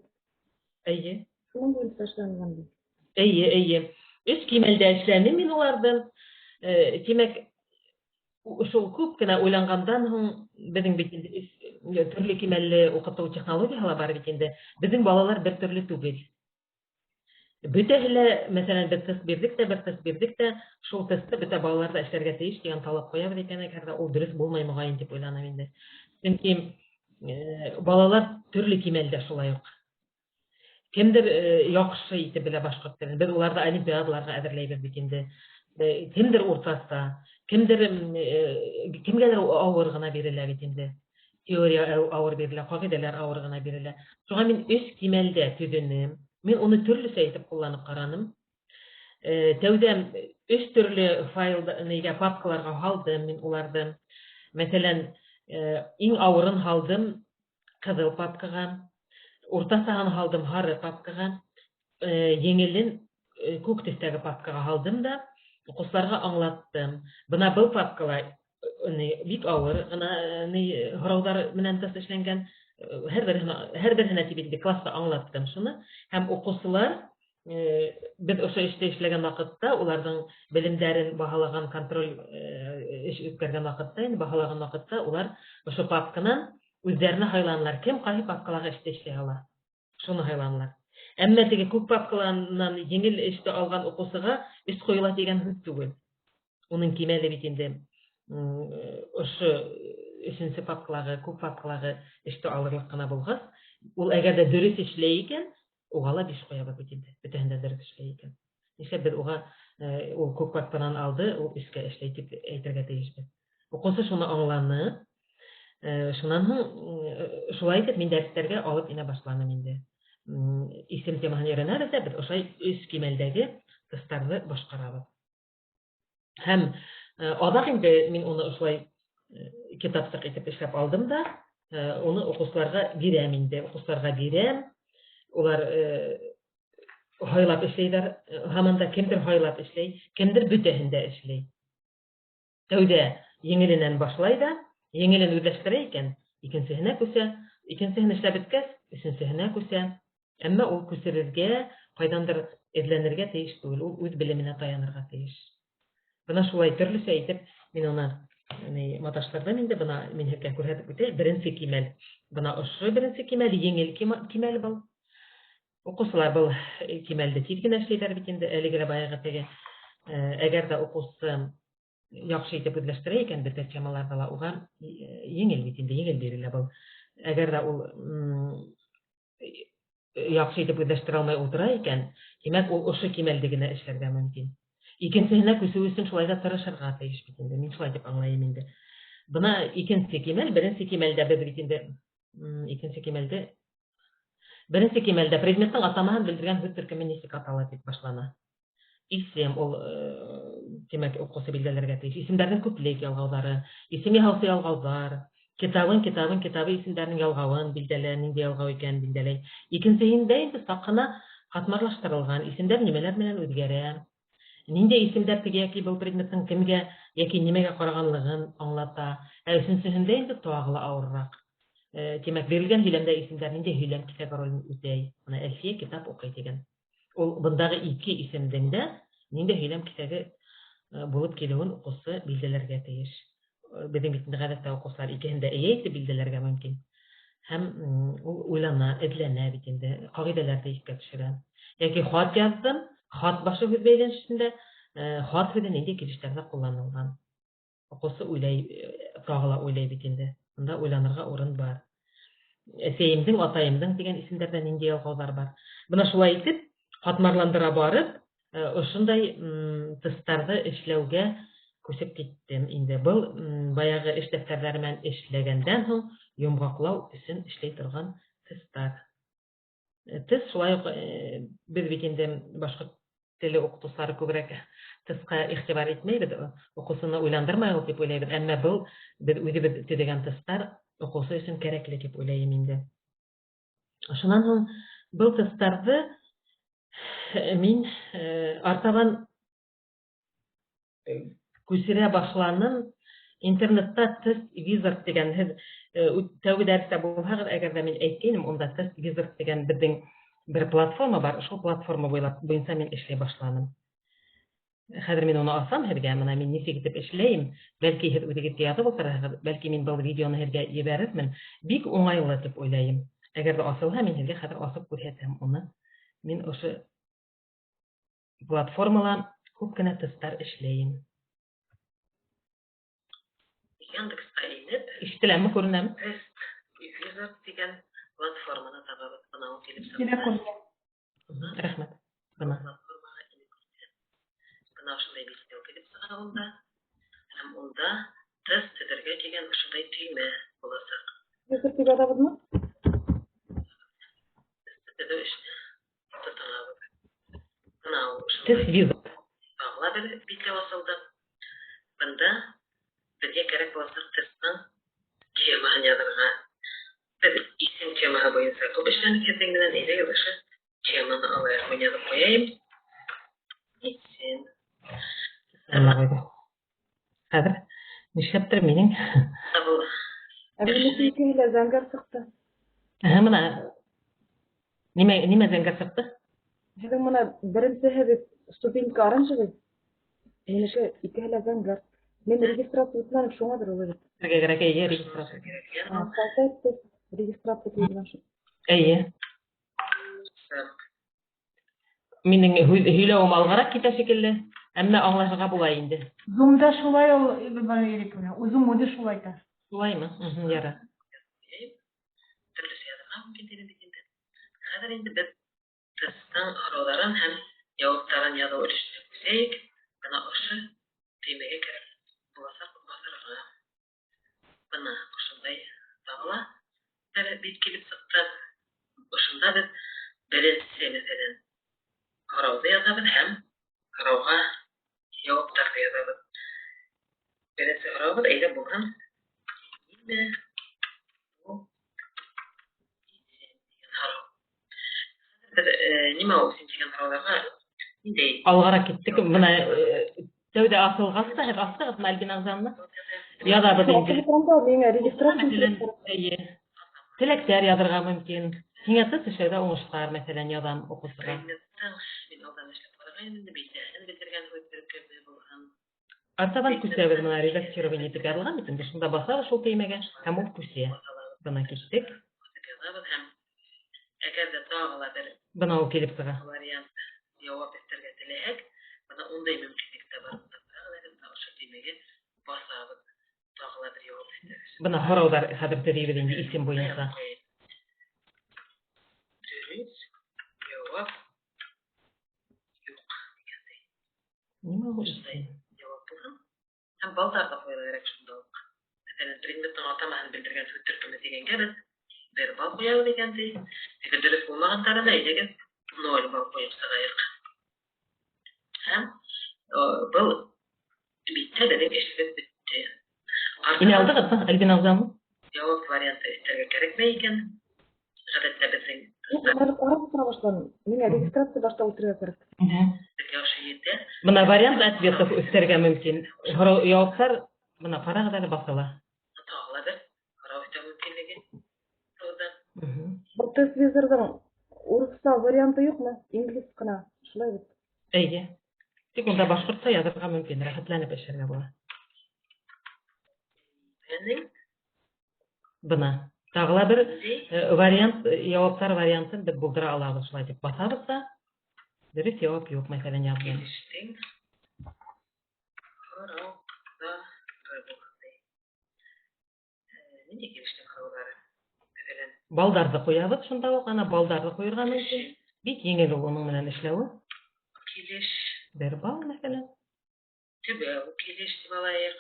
Шуның буйынса эшләнгән бит. 3 кимәлдә эшләнем мин уларҙы. Тимәк, шул күп кенә уйланғандан һуң, беҙҙең бит инде төрлө кимәлле уҡытыу технологияһы ла бар бит инде. Беҙҙең балалар бер төрлө түгел. Бөтәһе лә, мәсәлән, бер тест бирҙек тә, шул тестты бөтә балалар да эшләргә тейеш дигән талап ҡуябыҙ икән, әгәр ул дөрөҫ булмай моғайын дип уйланым инде. Сөнки балалар төрлө кимәлдә шулай уҡ. Кемдер яҡшы итеп белә башҡорт телен. Беҙ уларҙы олимпиадаларға әҙерләйбеҙ бит инде. Кемдер уртаса, кемгәлер ауыр ғына бирелә бит инде. Теория ауыр бирелә, ҡағиҙәләр ауыр ғына бирелә. Шуға мин 3 кимәлдә төҙөнөм. Мин уны төрлөсә итеп ҡулланып ҡараным. Тәүҙә 3 төрлө папкаларға һалдым мин уларҙы. Мәҫәлән, иң ауырын һалдым ҡыҙыл папкаға, уртасаһын һалдым һары папкаға, еңелен күк төҫтәге папкаға һалдым да уҡыусыларға аңлаттым. Бына был папкала бик ауыр, һорауҙар менән тест эшләнгән, һәр береһенә тип класста аңлаттым шуны. Һәм уҡыусылар, беҙ ошо эште эшләгән ваҡытта, уларҙың белемдәрен баһалаған, контроль эш үткәргән ваҡытта, баһалаған ваҡытта, улар ошо папканан үҙҙәренә һайланылар. Кем ҡайһы папкалағы эште эшләй ала? Шуны һайланылар. Әммә теге күк папкаланан еңел эште алған уҡыусыға эш ҡуйыла тигән һүҙ түгел. Уның кимәле бит инде ошо 3-нче папкалағы, күк папкалағы эште алырлыҡ ҡына булғас, ул әгәр дә дөрөҫ эшләй икән, уға ла 5 ҡуябыҙ бит инде. Бөтәһендә дөрөҫ эшләй икән. Нишләп беҙ уға ул күк папканан алды, ул 3-кә эшләй тип әйтергә тейешбеҙ. Уҡыусы шуны аңланы. Шунан һуң, шулай итеп, мин дәрестәргә алып инә башланым инде. Исем темаһын өйрәнәбеҙ ҙә, беҙ ошай 3 кимәлдәге тесттарҙы башҡарабыҙ. Һәм аҙаҡ инде мин уны ошолай китапсыҡ итеп эшләп алдым да, уны уҡыусыларға бирәм инде. Уҡыусыларға бирәм. Улар һайлап эшләйҙәр. Һаман да кемдер һайлап эшләй, кемдер бөтәһендә эшләй. Тәүҙә еңеленән башлай да, еңелен үҙләштерә икән, икенсеһенә күсә, икенсеһен эшләп бөткәс, өсөнсөһөнә күсә. Әммә ул күсерергә, ҡайҙандыр эҙләнергә тейеш түгел, ул үҙ белеменә таянырға тейеш. Бына шулай төрлөсә итеп, мин уны маташтырҙым инде, бына мин һеҙгә күрһәтеп үтәйем. 1-нче кимәл. Бына ошо 1-нче кимәл, еңел кимәл был. Уҡыусылар был кимәлде тиҙ генә эшләйҙәр бит инде, әлеге лә баяғы теге. Әгәр дә уҡыусы яҡшы итеп үҙләштерә икән, бөтә темаларҙа ла уға еңел бит инде, еңел бирелә был. Әгәр дә ул яҡшы итеп үҙләштерә алмай ултыра икән, тимәк, ул ошо кимәлде генә эшләргә мөмкин. Икенсеһенә күсеү өсөн шулай да тырышырға тейеш бит инде. Мин шулай дип аңлайым инде. Бына 2-нче кимәл, 1-нче кимәлдә беҙ бит инде 2-нче кимәлдә 1-нче кимәлдә предметтың атамаһын белдергән һүҙ төркөмө нисек атала дип башлана. Исем, ул тимәк, уҡыусы билдәләргә тейеш. Исемдәрҙең күплек ялғауҙары, исем яһаусы ялғауҙар, китабы исемдәренең ялғауын билдәлә, ниндәй ялғау икән билдәләй. Икенсеһендә инде саҡ ҡына ҡатмарлаштырылған исемдәр нимәләр менән үҙгәрә, ниндәй исемдәр теге йәки был предметтың кемгә йәки нимәгә ҡарағанлығын аңлата. Өсөнсөһөндә инде тағы ла ауырыраҡ. Тимәк, бирелгән һөйләмдә исемдәр ниндәй һөйләм киҫәге ролен үтәй. Бына Әлфиә китап уҡый тигән. Ул бындағы 2 исемдең дә ниндәй һөйләм киҫәге булып килеүен уҡыусы билдәләргә тейеш. Беҙҙең бит инде ғәҙәттә уҡыусылар икеһен дә эйә итеп билдәләргә мөмкин. Һәм ул уйлана, эҙләнә бит инде, ҡағиҙәләрҙе иҫкә төшөрә. Яки хат яздым, хат башы һүз бәйләнешендә, хат һүзе нинди килешләрдә кулланылган. Укусы тагыла уйлай бит инде. Монда уйланырга урын бар. Әсәемдең, атаемдың дигән исемдәрдә нинди ялгаулар бар. Бuna шулай итеп, катмарландыра барып, ошондай тестларны эшләүгә күсеп киттем инде. Был баягы эш дәфтәрләре белән эшләгәндән соң йомгаклау өчен эшләй торган тестлар. Тест шулай ук без бит инде башка теле укытучылары күбрәк тестка игътибар итмәйбез, укусыны уйландырмай ул дип уйлайбыз. Әмма был без үзебез төзегән тестлар укусы өчен кирәкле дип уйлыйм инде. Шуннан соң был тестларны мин артабан күсерә башланым. Интернетта тест визард дигән тәүге дәрестә булһагыз, әгәр дә мин әйткәнем, онда тест визард дигән безнең бер платформа бар. Шул платформа буенча мин эшләй башладым. Хәзер мин уны алсам һеҙгә, менә мин нисек итеп эшләйем, бәлки һеҙ үҙегеҙ язып ултырырһығыҙ, бәлки мин был видеоны һеҙгә ебәрермен. Бик уңайлы дип уйлайым. Әгәр дә асылһа, мин һеҙгә хәзер асып күрһәтәм уны. Мин ошо платформала күп кенә тесттар эшләйем. Яндекста инеп, ишетеләме, күренәме? Тест визард дигән платформаны табабыз. Бына ул килеп сыга. Рәхмәт. Бына ошондай видео килеп сыга унда. Һәм унда тест төзергә дигән ошондай төймә буласак. Визард дип язабызмы? Тест визард. Аңла бер битле асылды. Бында безгә кирәк булса тесттан теманы язырга. Без исем темаһы буенча күп эшләнеп киткән менән әйдә ошо теманы алайык, мин язып куяйм. Исем. Хәзер нишләптер минең Әбүләсенкеһелә зәңгәр сыҡты. Менә нимә зәңгәр сыҡты? Һеҙҙең мына беренсеһе бит ступенька оранжевый. Минеке икеһе зәңгәр. Мен регистрация үтмәнем, шуңадыр ул бит. Бергә кирәк, әйе, регистрация. Регистрация килгән шул. Әйе. Минең һөйләүем алгарак китә шикелле, әмма аңлашырга була инде. Zoom'da şulay ol gerekmiyor. Uzun modu şulay da. Шулаймы? Ярар. Төрлесе язырга мөмкин инде. Хәзер инде без тесттан сорауларын һәм җавапларын язу өлешен күрсәк, бына ошо төймәгә кирәк буласак басырга. Бына ошондай табыла. Бер бит килеп сыкты. Ошонда без беренче мәсәлән карауды язабыз һәм карауга җавапларды язабыз. Беренче каравыбыз әйдә булган. Нимә ул син дигән карауларга инде алгарак киттек. Менә тәүдә асылгасы, һәм асыгыз Альбин Агзамны. Язабыз инде. Миңа регистрация. Әйе. Теләктәр язырга мөмкин. Сиңа тест эшләргә уңышлар, мәсәлән, язам укусыга. Артабан күсәбез менә редактирование итеп язылган бит инде. Шунда басабыз шул төймәгә һәм ул күсә. Бына киттек. Әгәр дә тагыла бер бына ул килеп сыга. Вариант җавап итәргә теләһәк, бына ундай мөмкинлек тә бар. Тагыла ошо төймәгә басабыз. Тагыла бер җавап итәбез. Бына һораулар хәзер төзибез инде исем буенча. Җавап юк дигәндәй. Нимә ул исем? Һәм балдарда куелырак шунда ук. Мәсәлән, предметтың атамаһын белдергән сүз төркеме дигәнгә без бер бал куябыз дигәндәй. Теге дөрес булмаганнарына әйдәгез 0 бал куеп сыгайык. Һәм был биттә безнең эшебез бетте. Инә алдыгызмы, Альбин Агзамны? Җавап варианты итәргә кирәкме икән? Гадәттә безнең Карап тора башладым. Миңа регистрация башта үтәргә кирәк. Бына вариант ответов өстәргә мөмкин. Җаваплар бына карагыз әле басыла. Тагыла бер карау итә мөмкинлеге. Бу тест визардың урысча варианты юкмы? Инглиз кына. Шулай бит. Әйе. Тик унда башкортча язырга мөмкин, рәхәтләнеп эшләргә була. Бына тагыла бер вариант, җаваплар вариантын без булдыра алабыз, шулай дип басабыз да Dürüst cevap yok mesela yazdım. Geliştin. Harau da bulganday. Nece geliştin haraulары? Mesela Baldarda koyabız, şunda o ana baldarda koyurgandan keyin bit yengil onun менен işlewi. keliş, Bir bal mesela. tübe, keliş dip alayık.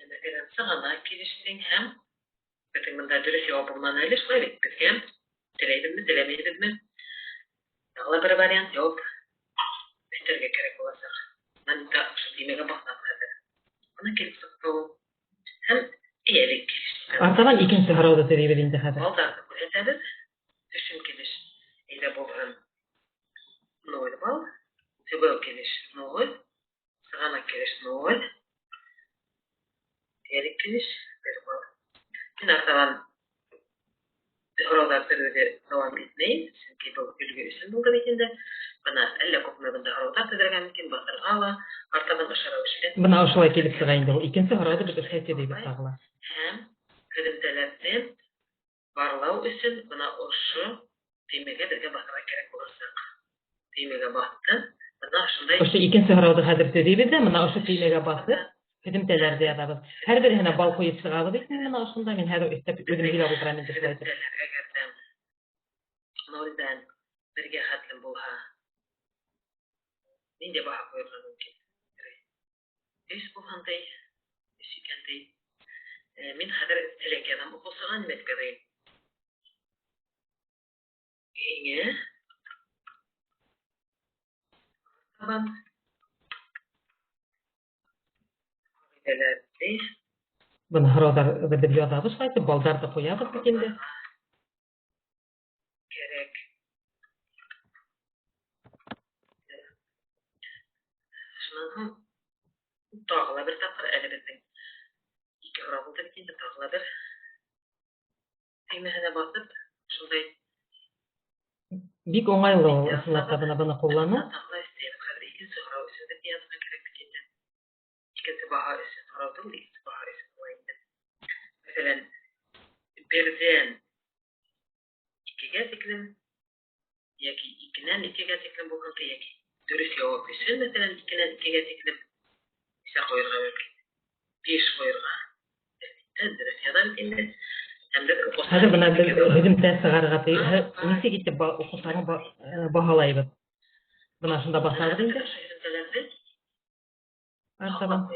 Mesela sağana keliştin hem bütün bunda dürüst cevabından öyle şöyle bitken. Dileydin mi, dilemeydin mi? Dağla bir varyant yok. Bitirge gerek olacak. Ben de şu demeye bakmam hazır. Ona kelip sıkıntı hem iyilik gelişti. Artadan ikinci harauda tereyip edildi hadi. Baldarda koyatadız. Düşün keliş. Eyle bolğan. Nol bal. Tübel keliş nol. Sağana keliş nol. Elik keliş bir bal. Yine artadan haraudar türüde devam etmeyin. Çünkü bu ülge için bulduğum için de bana elle kopmadığında haraudar tüdürgen mümkün basır ala. Artadan aşağı uçmet. Buna uşulay kelip sırayındı. O ikinci harauda bir üşet edeyip sağla. Hem kırımdelerden varlav için buna oşu düğmege birge basara gerek olacak. Düğmege bastı. Buna şunday Oşu ikinci harauda hadir tereyip de buna oşu düğmege basıp Kıdımtelerde yadabız. Her bir hene bal koyup sığabız için bana oşunda men her o istep ödüm gila oturamın desaydı. Egerden noldan birge hatlim bulha. Ninde baha koyurgan mümkün. Üs bulhanday, üsükenday. Min hadir telek adam okusagan nimet kadayım. Yenge. Tamam. Nelerdi? Buna haraudar bir yadabız saydı. Baldar da koyabız dikinde. Gerek. Şundan dağla bir tapır elimizin. İki hırabılda dikinde dağla bir. Eymehine basıp şunday Bik oңайлы ol ысынлапта buna kullanı. dağla isteyelim. Kadir ikinci hırab üstünde yazma gerek dikinde. İkinci baha üstü hırabıl, ikinci baha üstü olayında. Mesela birden ikiye teklim yaki ikiden ikiye teklim bu kıldı yaki. Dürüst cevap için mesela ikiden ikiye teklim işte koyurga mümkün. Beş koyurga. Dürüst ya da dikinde. Hem de Hadi buna bizim test sığargatı. Nisi gitti okusanı bahalayız. Buna şunda basarız indi. Artadan.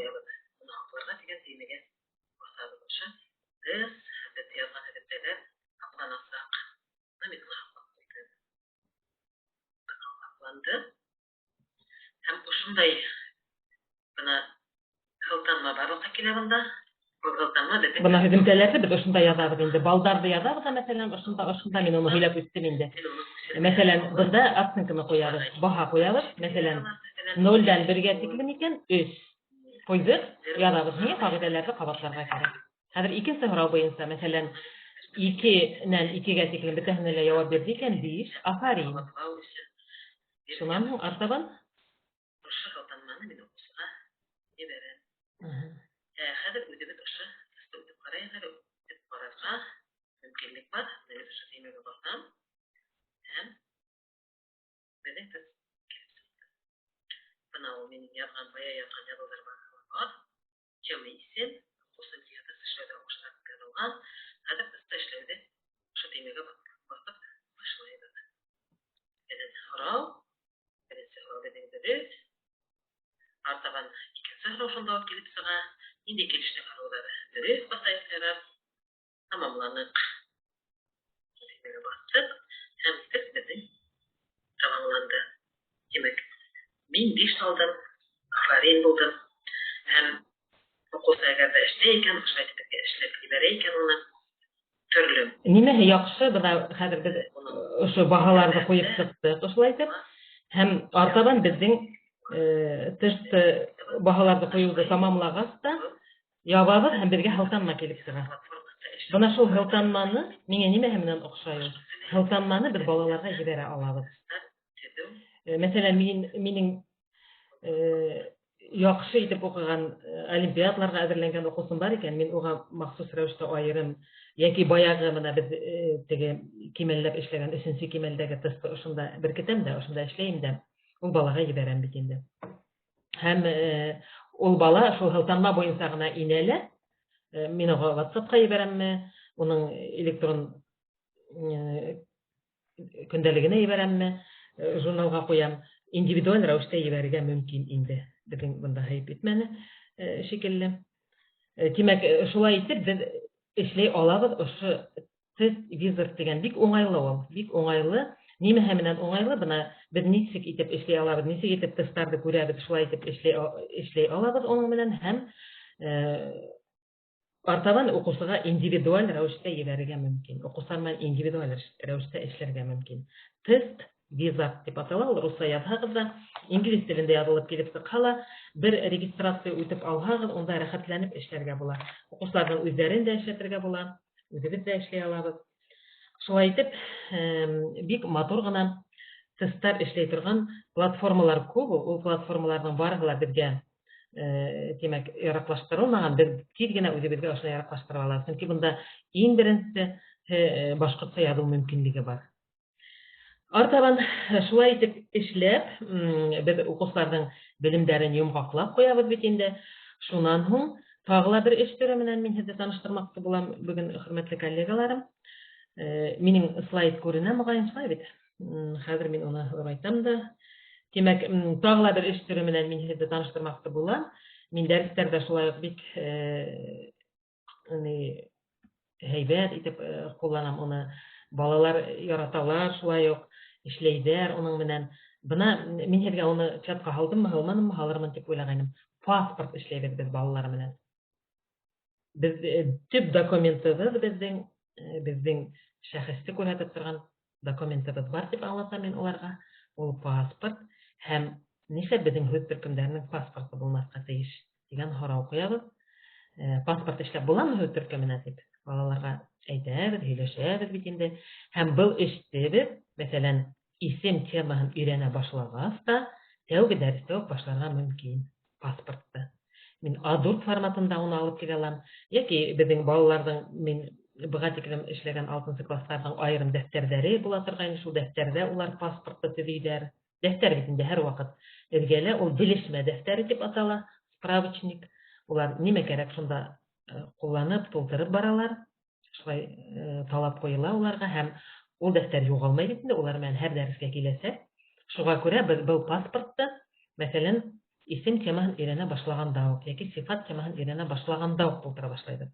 Bunu haklarına digen düğmege basarız olsa. Biz hep yazan hedefler haklanırsak. Namin haklandı. Hem uşunday buna hıltanma barılqa kilavında. Bu hıltanma dedik. Buna hüdümtelerde bir oşunda yazarız indi. Baldarda yazarız da mesela oşunda men onu hüylap üstüm indi. Mesela bunda atsınkını koyarız. Baha koyarız. Mesela 0'dan 1'ge teklim iken 3. Koyduk. Yazarız. Niye kabidelerde kabatlarga gerek. Hazır iki sıhra boyunca mesela 2'den 2'ge teklim bir tehnele cevap verdiyken 5. Afarin. Şundan artaban. Uşu hıltanmanı min okusuna eberen. Hazır ödebet uşu ödeb qaraya qaraya ödeb qararga mümkünlik var. Meni uşu demege basam. Hem beden kız bana o menin yazgan baya yazgan yazılarıma var. Cemi isim olsun ki hatta sıçrada oşlak yazılgan. Hazır kızda işlevde uşu demege basıp başlaydı. Beden harav, beden sıhrav beden dürüst. Artaban iki sıhrav şunda olup gelip sığa indi gelişte haravları dürüst basayıklarız. Tamamlanıp demege bastık. Hem tık beden tamamlandı. Demek min diş aldım, afarin buldum. Hem okusa eğer de işteyken, uşaytıkta işlep gidereyken ona türlü. Nime yaxşı buna hazır biz şu bahalarda koyup çıktık. Oşulaydık. Hem artadan bizden tıştı bahalarda koyuldu tamamlağız da yababız hem birge hıltanma kelip sığa. Buna şu hıltanmanı mine nime hemden okşayır. Hıltanmanı biz balalarga jibere alabız. Mesela minin яхшы итеп укыган олимпиадаларга әзерләнгән укусым бар икән, мин уга махсус рәвештә аерым яки баягы менә без теге кимәлләп эшләгән 3нче кимәлдәге тестты ошында беркетәм дә, ошында эшләйм дә, ул балага җибәрәм бит инде. Һәм ул бала шул хылтанма буенча гына инәлә, мин уга WhatsApp-ка җибәрәмме, уның электрон көндәлегенә җибәрәмме, журналга куям, индивидуаль рәвештә җибәрергә мөмкин инде. Безнең бunda һәйп итмәне шикелле. Димәк, шулай итеп без эшләй алабыз. Ошо тест визор дигән бик уңайлы ул. Бик уңайлы. Нимәһе менән уңайлы? Бына без ничек итеп эшләй алабыз, ничек итеп тестларны күрәбез, шулай итеп эшләй алабыз аның менән һәм артабан укучыга индивидуаль рәвештә җибәрергә мөмкин. Укучылар менән индивидуаль рәвештә эшләргә мөмкин. Тест визор дип атала, ул русча язһагыз да, инглиз телендә язылып килеп чыккан, бер регистрация үтеп алһагыз, онда рәхәтләнеп эшләргә була. Укучыларның үзләрен дә эшләтергә була, үзебез дә эшләй алабыз. Шулай итеп, бик матур гына тесттар эшләй торган платформалар күп, ул платформаларның барыгы безгә димәк яраклаштырылмаган, без тиз генә үзебезгә ошо яраклаштыра алабыз. Чөнки бunda иң беренче башкортча язу мөмкинлеге бар. Артабан шулай итеп эшләп, без укучыларның белемдәрен йомгаклап куябыз бит инде. Шуннан һуң тагыла бер эш төрө менән мин сезне таныштырмакчы булам бүген, хөрмәтле коллегаларым. Минем слайд күренә мөгаен шулай бит. Хәзер мин уны айтам да. Димәк, тагыла бер эш төрө менән мин сезне таныштырмакчы булам. Мин дәресләрдә шулай ук бик һәйбәт итеп кулланам уны. Балалар яраталар, шулай ук эшләйдәр уның менән. Бына мин һәргә уны чатка һалдыммы, һалмадыммы, һалырмын дип уйлаганым. Паспорт эшләйбез без балалар менән. Без төп документыбыз безнең шәхесте күрсәтеп торган документыбыз бар дип аңлатам мин уларга. Ул паспорт һәм нишләп безнең һүз төркемнәренең паспорты булмаска тиеш дигән һорау куябыз. Паспорт эшләп буламы һүз төркеменә дип балаларга әйтәбез, һөйләшәбез бит инде. Һәм был эште без, мәсәлән, исем темаһын өйрәнә башлагач та, тәүге дәрестә үк башларга мөмкин паспортты. Мин A4 форматында уны алып килә алам, яки безнең балаларның мин буга тиклем эшләгән 6нчы классларның аерым дәфтәрләре була торган, шул дәфтәрдә улар паспортты төзиләр. Дәфтәр бит инде һәр вакыт элгәле, ул белешмә дәфтәре дип атала, справочник. Улар нимә кирәк шунда кулланып, тултырып баралар. Шулай талап куела уларга һәм ул дәфтәр югалмый бит инде, улар менән һәр дәрескә киләсәк. Шуңа күрә без бу паспортты, мәсәлән, исем темаһын өйрәнә башлаганда ук, яки сифат темаһын өйрәнә башлаганда ук тултыра башлайбыз.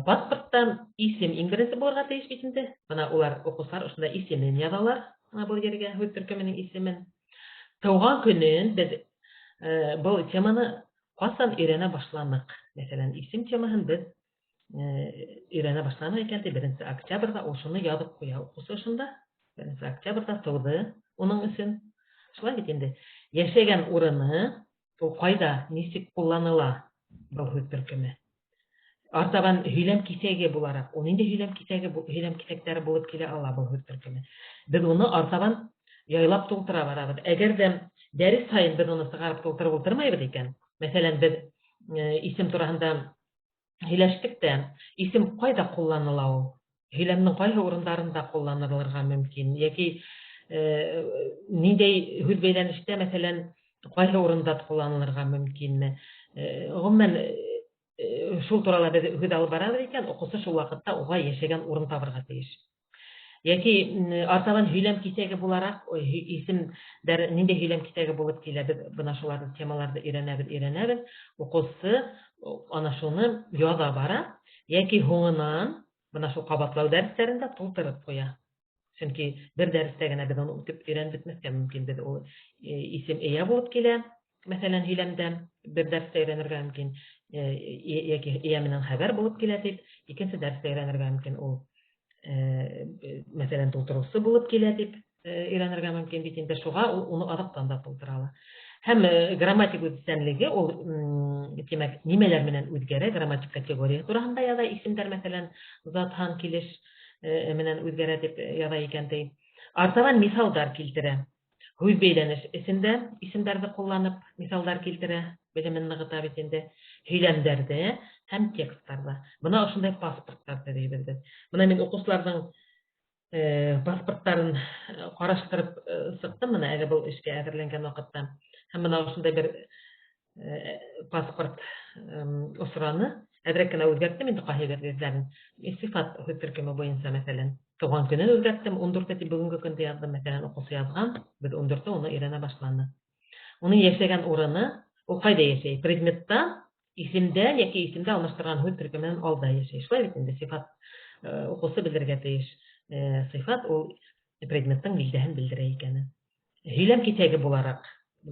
Паспортта исем иң беренче булырга тиеш бит инде. Бына улар укучылар ушында исемен язалар, бу җиргә һүз төркеменең исемен. Туган көнен без бу теманы касан өйрәнә башладык. Мәсәлән, исем темаһын без өйрәнә башладык икән, 1 октябрьдә ул шуны язып куя. Укучы шунда 1 октябрьдә туды уның өчен. Шулай бит инде. Яшәгән урыны, ул кайда, ничек кулланыла бу һүз төркеме. Артабан һөйләм кисәге буларак, ул инде һөйләм кисәкләре булып килә ала бу һүз төркеме. Без уны артабан яйлап тултыра барабыз. Әгәр дә дәрес сайын без уны сыгарып тултырып утырмайбыз икән, мәсәлән, без исем турында һөйләштек тә, исем кайда кулланыла ул? Һөйләмнең кайсы урындарында кулланылырга мөмкин, яки ниндәй һүз бәйләнештә, мәсәлән, кайсы урында кулланылырга мөмкинме? Гомумән, шул турында без һүз алып барабыз икән, укучы шул вакытта уга яшәгән урын табырга тиеш. Яки артабан һөйләм кисәге буларак, исемдәр ниндәй һөйләм кисәге булып килә, без бына шуларны темаларны өйрәнәбез. Укучы ана шуны яза бара, яки һуңыннан бына шул кабатлау дәресләрендә тултырып куя. Чөнки бер дәрестә генә без аны үтеп өйрәнеп бетмәскә мөмкин. Без ул исем эя булып килә, мәсәлән, һөйләмдә бер дәрестә өйрәнергә мөмкин, яки эя менән хәбәр булып килә дип, икенче дәрестә өйрәнергә мөмкин. Ул мәсәлән, тултыручы булып килә дип өйрәнергә мөмкин бит инде. Шуңа уны аҙаҡтан да тултыралар. Һәм грамматик үҙенчәлеге, ул димәк, нимәләр менән үҙгәрә, грамматик категория тураһында яза, исемдәр, мәсәлән, зат, һан, килеш менән үҙгәрә дип яза икән. Артабан мисалдар килтерә. Hüz beyleniş esinde isimlerde kullanıp misallar keltire, bilemin nıgıta bitinde, hüylemlerde hem tekstlerde. Buna aşınday pasportlarda deybildir. Buna men okuslardan pasportların qaraştırıp sıktım mına eğer bu işe äzirlengen wagtda. Hem buna aşınday bir pasport usranı ädrekene özgertdim indi qahyberlerin. Sifat hütürkeme boyunca meselen Tuğan günü özgerttim. 14 bugünkü günde yazdım meselen okusu yazgan. Biz 14'te onu öğrene başlandı. Onun yaşayan oranı o kayda yaşayı. Predmetta isimden yaki isimde almıştıran hütürkemeden alda yaşayı. Şulay bitinde sifat okusu bildirge deyiş. Sifat o predmettin bildiğin bildire ekeni. Hüylem kitegi bularak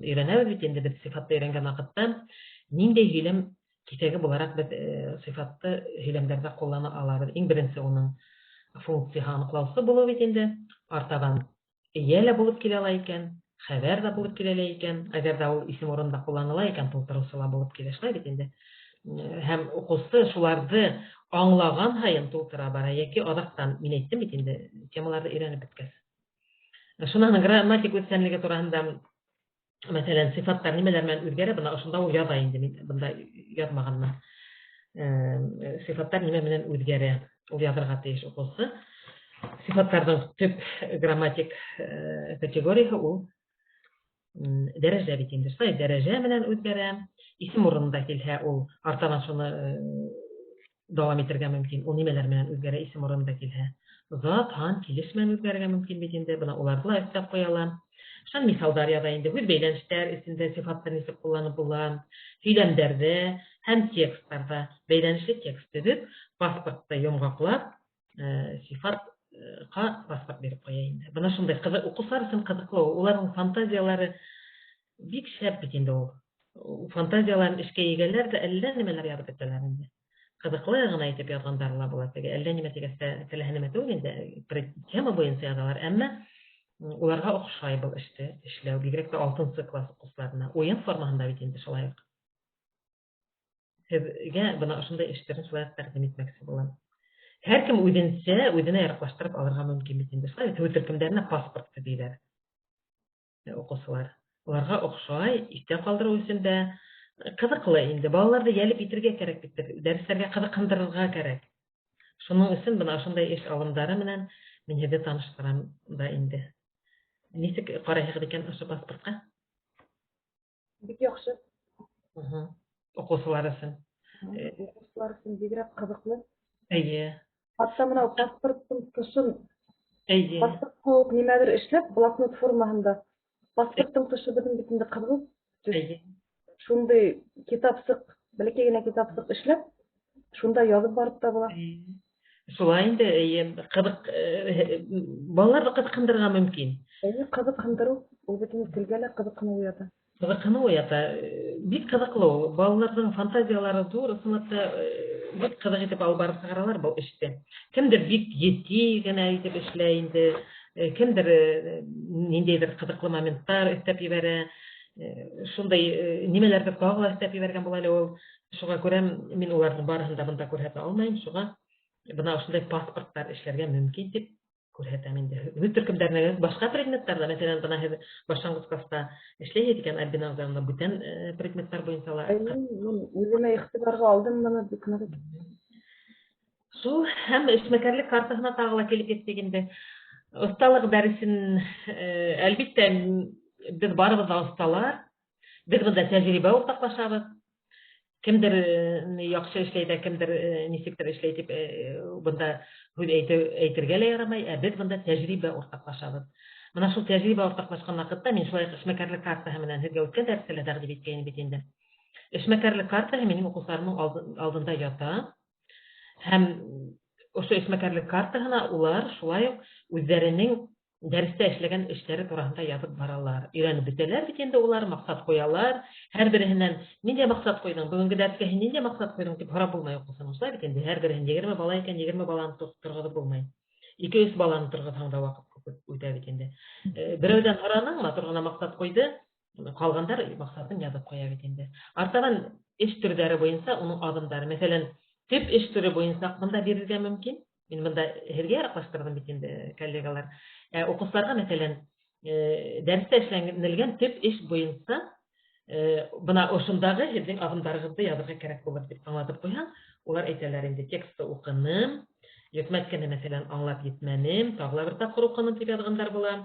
öğrenemiz bitinde biz sifatla öğrengen vakıttan ninde hüylem kitegi bularak biz sifatlı hüylemlerde kullanı alabız. En birinci onun funksiya anıklauсы bulup bitinde artadan yele bulup kile alayken, haber da bulup kile alayken, agar da ol isim orunda kullanılayken toltırusula bulup kile şulay bitinde. Hem okusu şulardı anlagan hayın toltıra bara yeki adaktan min ettim bitinde temalarda öğrenip bitkes. Şunun grammatik üstünlüğü turahında mesela sıfatlar nimeler men özgere buna aşında o yazay indi bunda yazmaganna. Sıfatlar nime menen özgere o yazırga teyiş okusu. Sıfatlardan tüp grammatik kategoriyası o derece bitindir. Say derece menen özgere isim orunda kelhe o artadan şunu devam ettirge mümkün. O nimeler menen özgere isim orunda kelhe. Zat, han, kiliş menen özgerge mümkün bitinde buna ularla ayıptap koyalam. Şan misallar yazayında hüz beylenişler isinde sıfatlarını isip kullanıp bulan hüylemlerde hem tekstlerde beylenişli tekst edip pasportta yomgaqlap sifat pasport berip koyayında. Buna şunday okusar için kızıklı uların fantaziyaları bik şep bitinde o. Fantaziyaların işke egeler de eller nimeler yazıp ettilerinde. Kızıklı gına aytip yazgandarlar bulat. Eller nime tegese telehenime tugende tema boyunca yazarlar. Ama ularga okşay bu işte işlew bigirek de 6-cı klass okurslarına oyun formasında bitinde şolay. Sizge buna şunday işlerin şolay taqdim etmekçi bolan. Her kim özünse özüne yaklaştırıp alırga mümkün bitinde şolay. Tütürkümlerine pasport diýler. Okusular. Ularga okşay iste kaldırı üstünde kızıklı indi. Balalarda gelip itirge kerek bittir. Derslerge kızıkındırırga kerek. Şunun için buna şunday iş alımdары menen men hede tanıştıram da indi. Нисек карайһыгыз икән ошо паспортка? Бик яхшы. Окуусулар өчен. Okusular için bigirek kızıklı. Әйе. Hatta mına pasportun tuşun Әйе. pasport koyup nimedir işlep bloknot formasında pasportun tuşu bizim bitinde kızıl. Әйе. Şunday kitapsık, belki kitapsık işlep şunda yazıp barıp da bular. Şulay инде кызык балалар да кызыкындырга мөмкин. Kızıkındırı, o bütün tilgeler kızıkını uyata. Кызыкыны уята. Бик кызыклы. Балаларның фантазиялары зур, сынакта бик кызык итеп алып барып чыгаралар бу эште. Кемдер бик җитди генә итеп эшләй инде, кемдер ниндидер кызыклы моменттар эстәп ибәрә. Шундай нимәләргә тагыла эстәп ибәргән була әле ул. Шуңа күрә мин уларның барысын да монда күрһәтә алмыйм. Шуңа бына шундай паспортлар эшләргә мөмкин дип күрһәтәм инде. Төркемдәрне башка предметларда, мәсәлән, бына һез башлангыч класста эшләйһез икән Альбина Узаровна, бүтән предметлар буенча ла. Мин үземә игътибарга алдым моны бик нык. Шул һәм эшмәкәрлек картасына тагыла килеп киттек инде. Осталык дәресен әлбиттә без барыбыз да осталар. Без монда тәҗрибә уртаклашабыз. Кемдер яхшы эшләй дә, кемдер нисектер эшләй дип бunda әйтергә лә ярамай, без монда тәҗрибә уртаклашабыз. Менә шул тәҗрибә уртаклашкан вакытта мин шулай эшмәкәрлек картасы белән һезгә үткән дәресләрдә тәкъдим иткән бит инде. Эшмәкәрлек картасы минем укучыларымның алдында ята. Һәм ошо эшмәкәрлек картасына улар шулай ук үзләренең дәрестә эшләгән эшләре турында язып баралар. Өйрәнеп бетәләр бит инде улар, максат куялар. Һәр береннән нинди максат куйдың? Бүгенге дәрескә һин нинди максат куйдың дип харап булмай укысын. Шулай бит инде һәр береннән 20 бала икән, 20 баланы тотыргызып булмай. 200 баланы тотыргызсаң да вакыт күп үтә бит инде. Берәүдән хараның матургына максат куйды, калгандар максатын язып куя бит инде. Артаган эш төрләре буенча уның адымдары, мәсәлән, төп эш төре буенча монда бирергә мөмкин. Мин монда һәргә яраклаштырдым бит инде коллегалар. Укучыларга мәсәлән, Дәрестә эшләнелгән төп эш буенча бына ошындагы һезнең адымдарыгызды язырга кирәк булыр дип аңлатып куйһаң, улар әйтәләр инде текстты укыным, йөкмәткәне мәсәлән аңлап җитмәнем, тагыла бер тапкыр укыным дип язгандар була.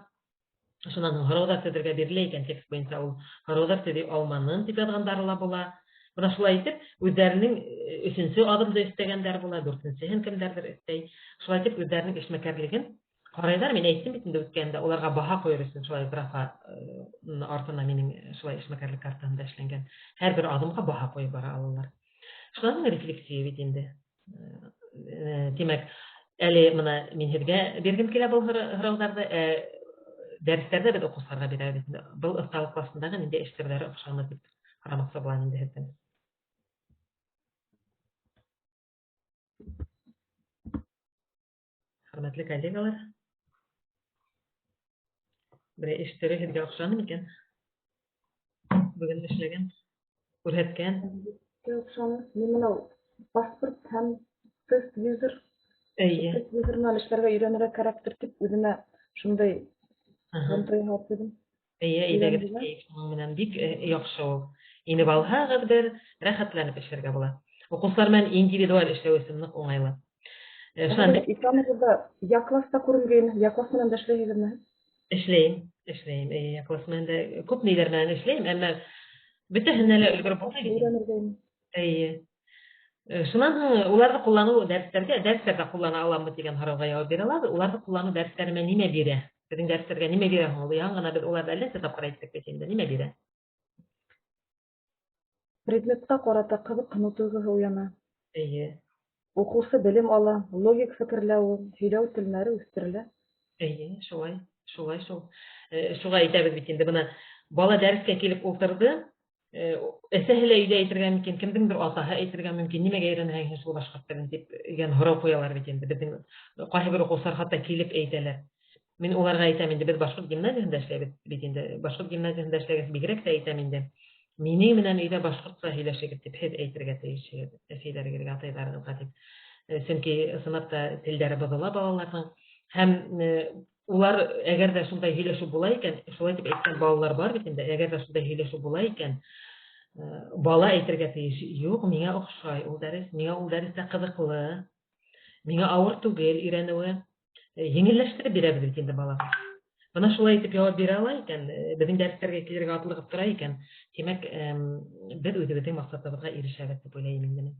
Шуннан соң һораулар төзергә бирелә икән текст буенча ул һораулар төзи алманым дип язгандар була. Бuna şulay итеп, үзләренең өченче адымды өстәгәннәр була, дүртенчеһен кемдердер өстәй. Шулай итеп, үзләренең эшмәкәрлеген карайлар. Мин әйттем бит инде үткәндә, уларга баһа куйыр өчен шулай графа артына минем шулай эшмәкәрлек картамда эшләнгән. Һәр бер адымга баһа куеп бара алалар. Шуларның рефлексия бит инде. Димәк, әле моны мин һезгә биргем килә бу һорауларны, дәресләрдә бит укучыларга бирәбез. Бу осталык классындагы нинди эш төрләре охшамы дип карамакчы булам инде һездән. Хөрмәтле коллегалар, бер эш төре һезгә охшамы микән? Бүген эшләгән, күрһәткән. Мин моны паспорт һәм тест юзер журналистларга өйрәнергә кирәктер дип үземә шундай контроль һәм. Әйдәгез, шуның менән бик яхшы ул. Инеп алһагыз бер рәхәтләнеп эшләргә була. Укучылар белән индивидуаль эшләү өчен нык уңайлы. Икәнегездә якласта күренгән, яклас менән дә эшләйсезме? Эшләйм. Яклас менән дә күп ниләр белән эшләйм, әмма бөтәһенә лә өлгереп булмый. Шуннан соң уларны куллану дәресләрдә куллана аламы дигән һорауга җавап бирә алабыз. Уларны куллану дәресләремә нимә бирә? Безнең дәресләргә нимә бирә һуң? Ул яңа гына без уларда әллә тапкыр әйттек бит инде. Нимә бирә? Предметка карата кызыксыну тойгысы уяна. Укучы белем ала, логик фикерләү, сөйләү телмәре үстерелә. Шулай. Шулай әйтәбез бит инде. Бuna бала дәрескә килеп утырды. Әсәһе лә өйдә әйтергә мөмкин, кемдеңдер атаһы әйтергә мөмкин. Нимәгә өйрәнәһең шул башкорт телен дип дигән һорау куялар бит инде. Безнең кайсы бер укучылар хәтта килеп әйтәләр. Мин уларга әйтәм инде, без башкорт гимназиясында эшләбез бит инде. Башкорт гимназиясында эшләгән бигрәк тә әйтәм инде. Мине менән өйдә башкортча һөйләшегез дип һез әйтергә тиешсез. Әсәйләргә, атайларыгызга дип. Чөнки сынафта телдәре бозыла балаларның. Һәм улар әгәр дә шундай һөйләшү була икән, шулай дип әйткән балалар бар бит инде. Әгәр дә шундай һөйләшү була икән, бала әйтергә тиеш, юк, миңа охшай, ул дәрес, миңа ул дәрестә кызыклы, миңа авыр түгел өйрәнүе, еңелләштереп бирәбез бит инде балага. Бuna шулай итеп җавап бирә ала икән, безнең дәресләргә килергә атлыгып тора икән, димәк, без үзебезнең максатыбызга ирешәбез дип уйлыйм инде мин.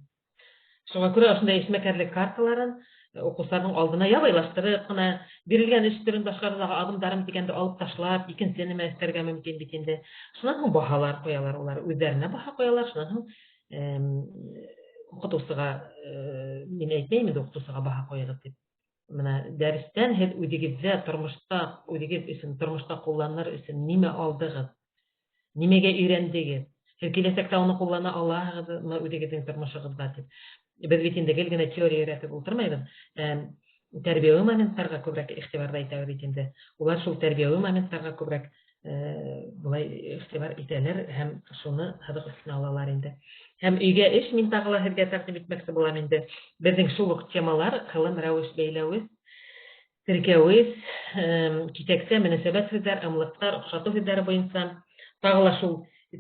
Шуңа күрә шундай эшмәкәрлек карталарын укучыларның алдына ябайлаштырып кына бирелгән эш төрен башкарырга адымдарын дигәндә алып ташлап, икенче нәмә эшләргә мөмкин бит инде. Шуннан соң баһалар куялар, улар үзләренә баһа куялар, шуннан соң укытучыга, мин әйтмәйм инде укытучыга баһа куегыз дип. Менә дәрестән һез үзегезгә тормышта, үзегез өчен тормышта кулланыр өчен нимә алдыгыз? Нимәгә өйрәндегез? Һез киләсәктә аны куллана аласызмы үзегезнең тормышыгызда дип. Без бит инде гел генә теория өйрәтеп утырмыйбыз. Тәрбияви моментларга күбрәк игътибар итәбез бит инде. Улар шул тәрбияви моментларга күбрәк булай игътибар итәләр һәм шуны хәзер өстенә алалар инде. Һәм өйгә эш мин тагыла һезгә тәкъдим итмәкче булам инде. Безнең шул ук темалар, кылым, рәвеш бәйләвез, теркәвез, китәксә мөнәсәбәт сүзләр, ымлыктар, охшату сүзләре буенча тагыла шул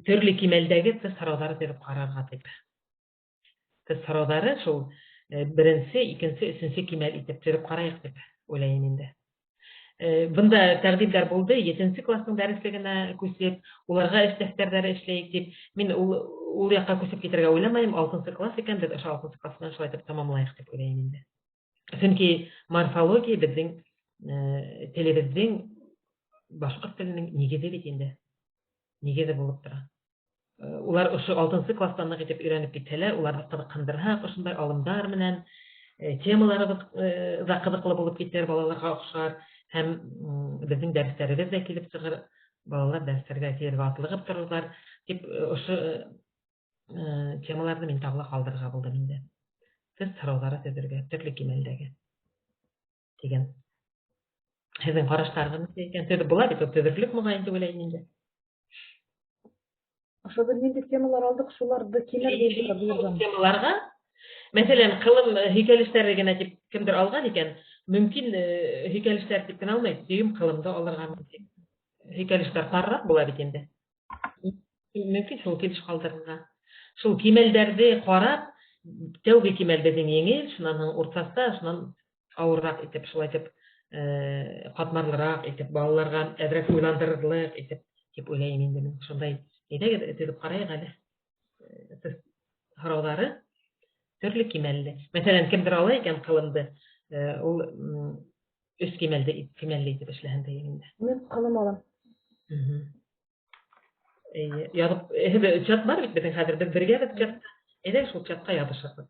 төрле кимәлдәге тест сораулары биреп карарга дип. Тест сораулары шул беренче, икенче, өченче кимәл итеп биреп карыйк дип уйлыйм инде. Бunda тәкъдимләр булды, 7нче классның дәреслегенә күсеп, уларга эш дәфтәрләре эшләйек дип. Мин ул якка күсеп китәргә уйламыйм, 6нчы класс икән, без ошо 6нчы класстан шулай итеп тәмамлаек дип уйлыйм инде. Чөнки морфология безнең телебезнең башкорт теленең нигезе бит инде. Нигезе булып тора. Улар ошо 6нчы класстан нык итеп өйрәнеп китсәләр, уларны кызыккандырһак, ошондай алымдар менән темаларыбыз да кызыклы булып китәр, балаларга охшар. Һәм безнең дәресләребез дә килеп чыгыр, балалар дәресләргә килергә атлыгып торырлар дип ошо темаларны мин тагыла калдырырга булдым инде. Тест сораулары төзергә, төрле кимәлдәге дигән. Һезнең карашларыгыз икән, төзеп була дип төзерлек мөгаен дип уйлыйм инде. Ошо бер нинди темалар алдык, шуларды кимәлгә биргән. Темаларга, мәсәлән, кылым һикәлешләре генә дип кемдер алган икән, мөмкин һикәлешләр дип кенә алмый, дөйм кылымда алырга мөмкин. hikayeleşler tarrak bular bit endi. Mümkün şol kelişip kaldırırга. Şol kimelderdi qarap, tәүге кимәлдәдең еңел, шунан уртасында, шунан авыррак итеп, шулай итеп, катмарлырак итеп, балаларга әдрәк уйландырырлык итеп, дип уйлыйм инде мин. Шундай әйдәгез итеп карыйк әле. Сез һораулары төрле кимәлле. Мәсәлән, кемдер алай икән кылымды, ул өс кимәлле итеп эшләһен дигәндә. Мен кылым алам. Язып, чат бар бит безнең хәзер бергә бит чат. Әйдә шул чатка язышырбыз.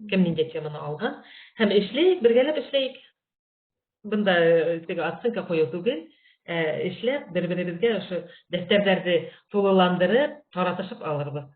Кем нинди теманы алган? Һәм эшләйек, бергәләп эшләйек. Бында теге оценка кую түгел, эшләп бер-беребезгә ошо дәфтәрләрне тулыландырып, таратышып алырбыз.